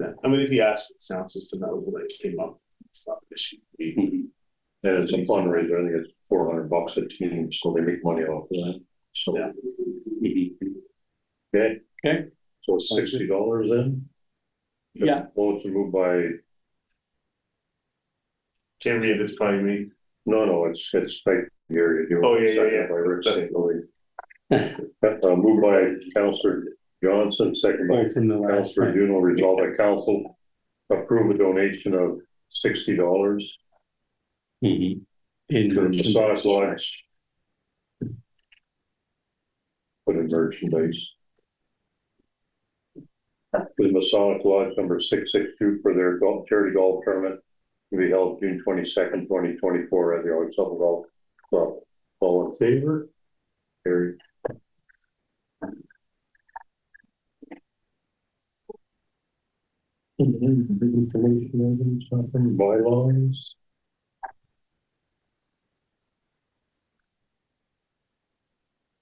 I mean, if he asked for the sound system, that was what came up. It's not an issue. And it's a fundraiser, I think it's $400 a team, so they make money off of that. So yeah. Okay. So it's $60 then? Yeah. Motion moved by. Can't read, it's probably me. No, it's right here. Oh, yeah. By Rick St. Louis. Moved by Councillor Johnson, second by Councillor Duno, resolved that council approve a donation of $60 In to the massage lodge. Put in merchandise. The massage lodge number 662 for their charity golf tournament to be held June 22nd, 2024 at the Alexander Golf Club. All in favor? Carried. Information, bylaws.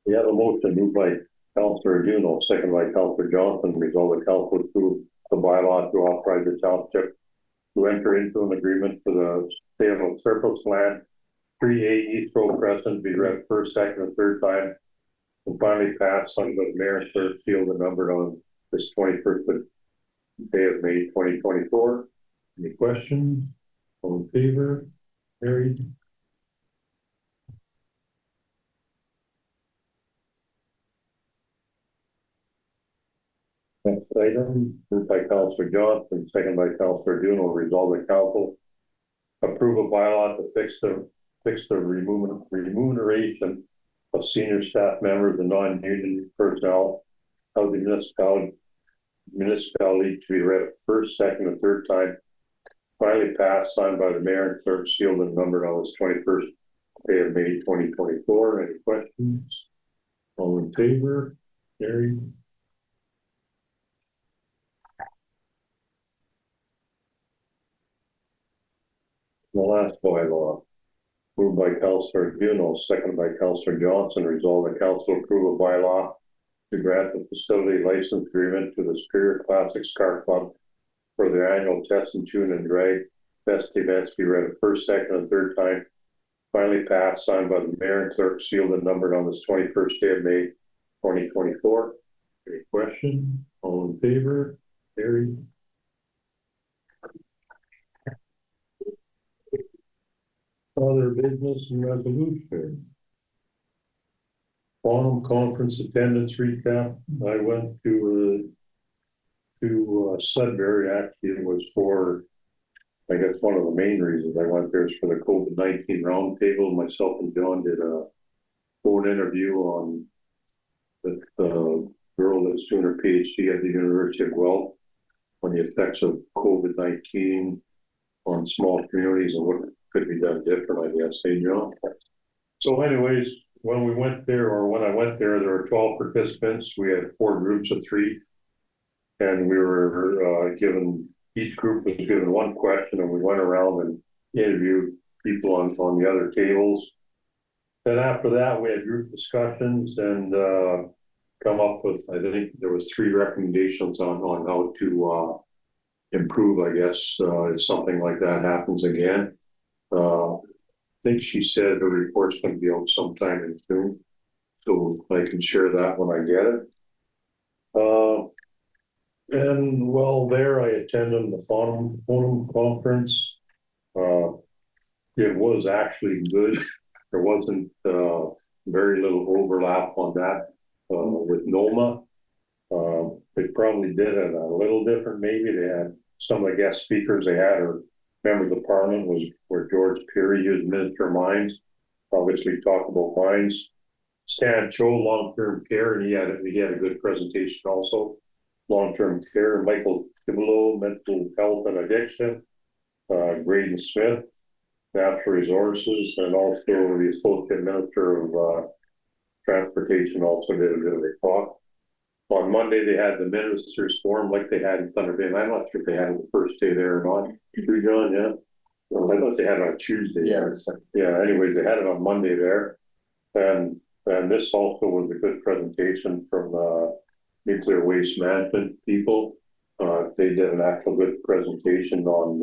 We have a motion moved by Councillor Duno, second by Councillor Johnson, resolve the council approve the bylaw to authorize the township to enter into an agreement for the sale of surplus land, 3A East Road Crescent, be read first, second, and third time, and finally passed under the mayor and clerk sealed and numbered on this 21st day of May 2024. Any questions? All in favor? Carried. Next item, moved by Councillor Johnson, second by Councillor Duno, resolve the council approve a bylaw to fix the remuneration of senior staff members and non-union personnel of the municipality to be read first, second, and third time. Finally passed, signed by the mayor and clerk, sealed and numbered on this 21st day of May 2024. Any questions? All in favor? Carried. The last bylaw, moved by Councillor Duno, seconded by Councillor Johnson, resolve the council approve a bylaw to grant the facility license agreement to the Superior Classics Car Club for their annual test and tune and drag fest events be read first, second, and third time. Finally passed, signed by the mayor and clerk, sealed and numbered on this 21st day of May 2024. Any questions? All in favor? Carried. Other business and resolution. Quantum conference attendance recap. I went to Sudbury. Actually, it was for, I guess one of the main reasons I went there is for the COVID-19 roundtable. Myself and John did a phone interview with the girl that's doing her PhD at the University of Guelph on the effects of COVID-19 on small communities and what could be done different, I guess. Hey, John. So anyways, when I went there, there were 12 participants. We had 4 groups of 3. And we were each group was given 1 question, and we went around and interviewed people on the other tables. Then after that, we had group discussions and come up with, I think there was 3 recommendations on how to improve, I guess, if something like that happens again. I think she said her report's going to be out sometime in June, so I can share that when I get it. And while there, I attended the Forum conference. It was actually good. There wasn't very little overlap on that with NOMA. They probably did it a little different. Maybe they had some of the guest speakers they had, or members of parliament were George Peary, he was Minister of Mines. Obviously talked about mines. Stan Cho, long-term care, and he had a good presentation also. Long-term care, Michael Thibodeau, mental health and addiction, Graydon Smith, natural resources, and also the Associate Minister of Transportation also did a bit of a talk. On Monday, they had the ministers forum like they had in Thunder Bay. I'm not sure if they had it the first day there or not. You, John, yeah? I thought they had it on Tuesday. Yeah, anyways, they had it on Monday there. And this also was a good presentation from nuclear waste management people. They did an actual good presentation on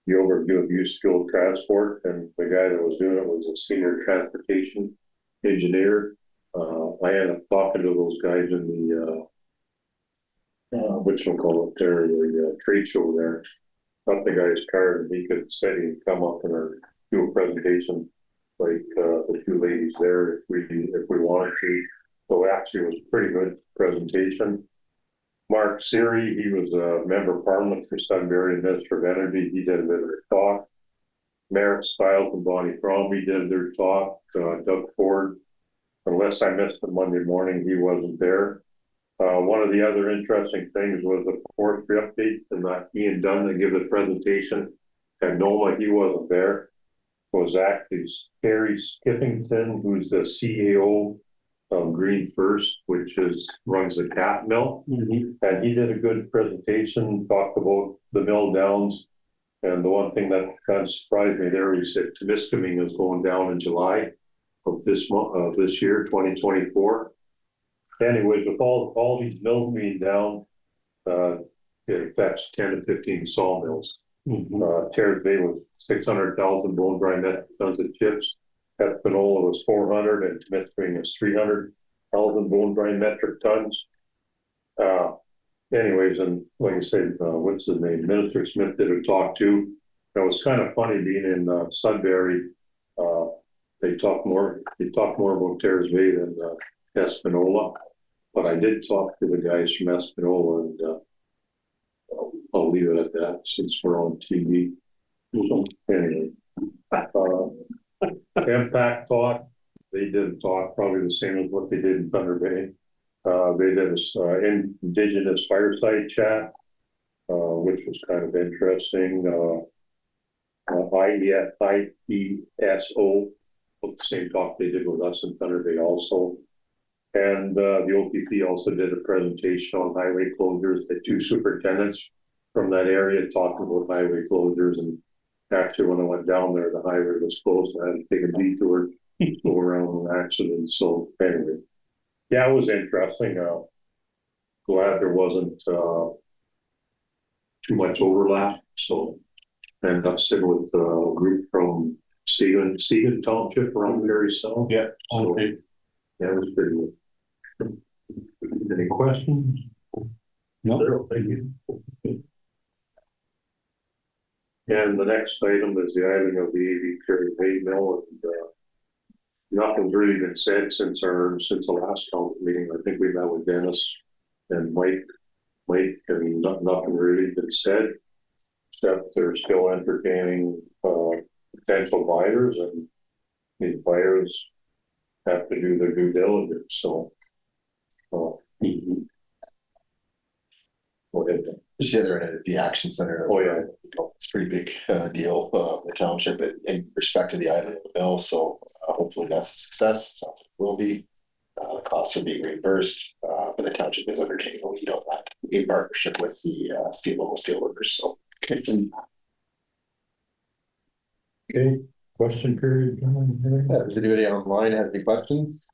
the overview of used fuel transport, and the guy that was doing it was a senior transportation engineer. I ended up talking to those guys in the trade show there. Got the guy's card, and he said he'd come up and do a presentation like the 2 ladies there if we wanted to. So actually it was a pretty good presentation. Mark Siri, he was a member of parliament for Sudbury and Minister of Energy. He did a bit of a talk. Merritt Stiles and Bonnie Crombie did their talk. Doug Ford, unless I missed it Monday morning, he wasn't there. One of the other interesting things was the forestry update, and Ian Dunn that gave the presentation. And Noma, he wasn't there. Was actually Terry Skippington, who's the CEO of Green First, which runs the cat mill. And he did a good presentation, talked about the mill downs. And the one thing that kind of surprised me there, he said Temiskaming is going down in July of this month, of this year, 2024. Anyways, with all these mills being down, it affects 10 to 15 sawmills. Terrace Bay was 600,000 bone dry metric tons of chips. Espanola was 400, and Temiskaming was 300,000 bone dry metric tons. Anyways, and like I said, what's his name? Minister Smith did a talk too. It was kind of funny being in Sudbury. They talk more about Terrace Bay than Espanola. But I did talk to the guys from Espanola, and I'll leave it at that since we're on TV. Anyway, Impact talk. They did a talk probably the same as what they did in Thunder Bay. They did an Indigenous fireside chat, which was kind of interesting. IESO, the same talk they did with us in Thunder Bay also. And the OPP also did a presentation on highway closures. The two superintendents from that area talking about highway closures. And actually, when I went down there, the highway was closed. I had to take a detour to go around an accident. So anyway. Yeah, it was interesting. Glad there wasn't too much overlap. So I ended up sitting with a group from Seagan Township around Perry South. Yeah. So, yeah, it was pretty good. Any questions? No, thank you. And the next item is the idling of the AV Terrace Bay mill. And, nothing's really been said since the last council meeting. I think we met with Dennis and Mike, and nothing really been said, except they're still entertaining potential buyers, and these buyers have to do their due diligence. So, go ahead. Just the other end of the action center. Oh yeah, it's a pretty big deal, the township in respect to the island of the mill. So hopefully that's a success. Sounds like it will be. The costs are being reimbursed, but the township is undertaking the lead on that in partnership with the local steel workers. So okay. Question period. Does anybody online have any questions?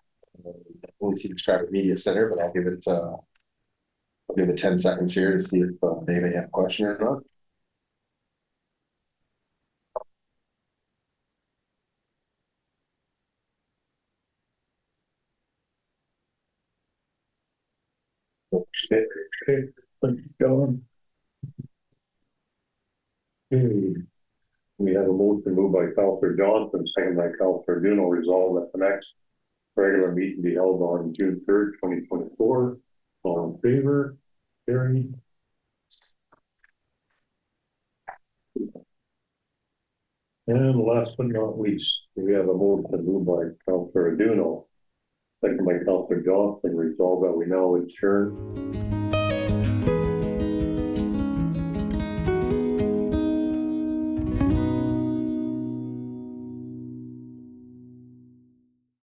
Only see the Stratford Media Center, but I'll give it 10 seconds here to see if they may have a question or not. Okay, thank you, John. We have a motion moved by Councillor Johnson, second by Councillor Duno, resolved that the next regular meeting be held on June 3rd, 2024. All in favor? Carried. And last but not least, we have a motion moved by Councillor Duno, second by Councillor Johnson, resolved that we now adjourn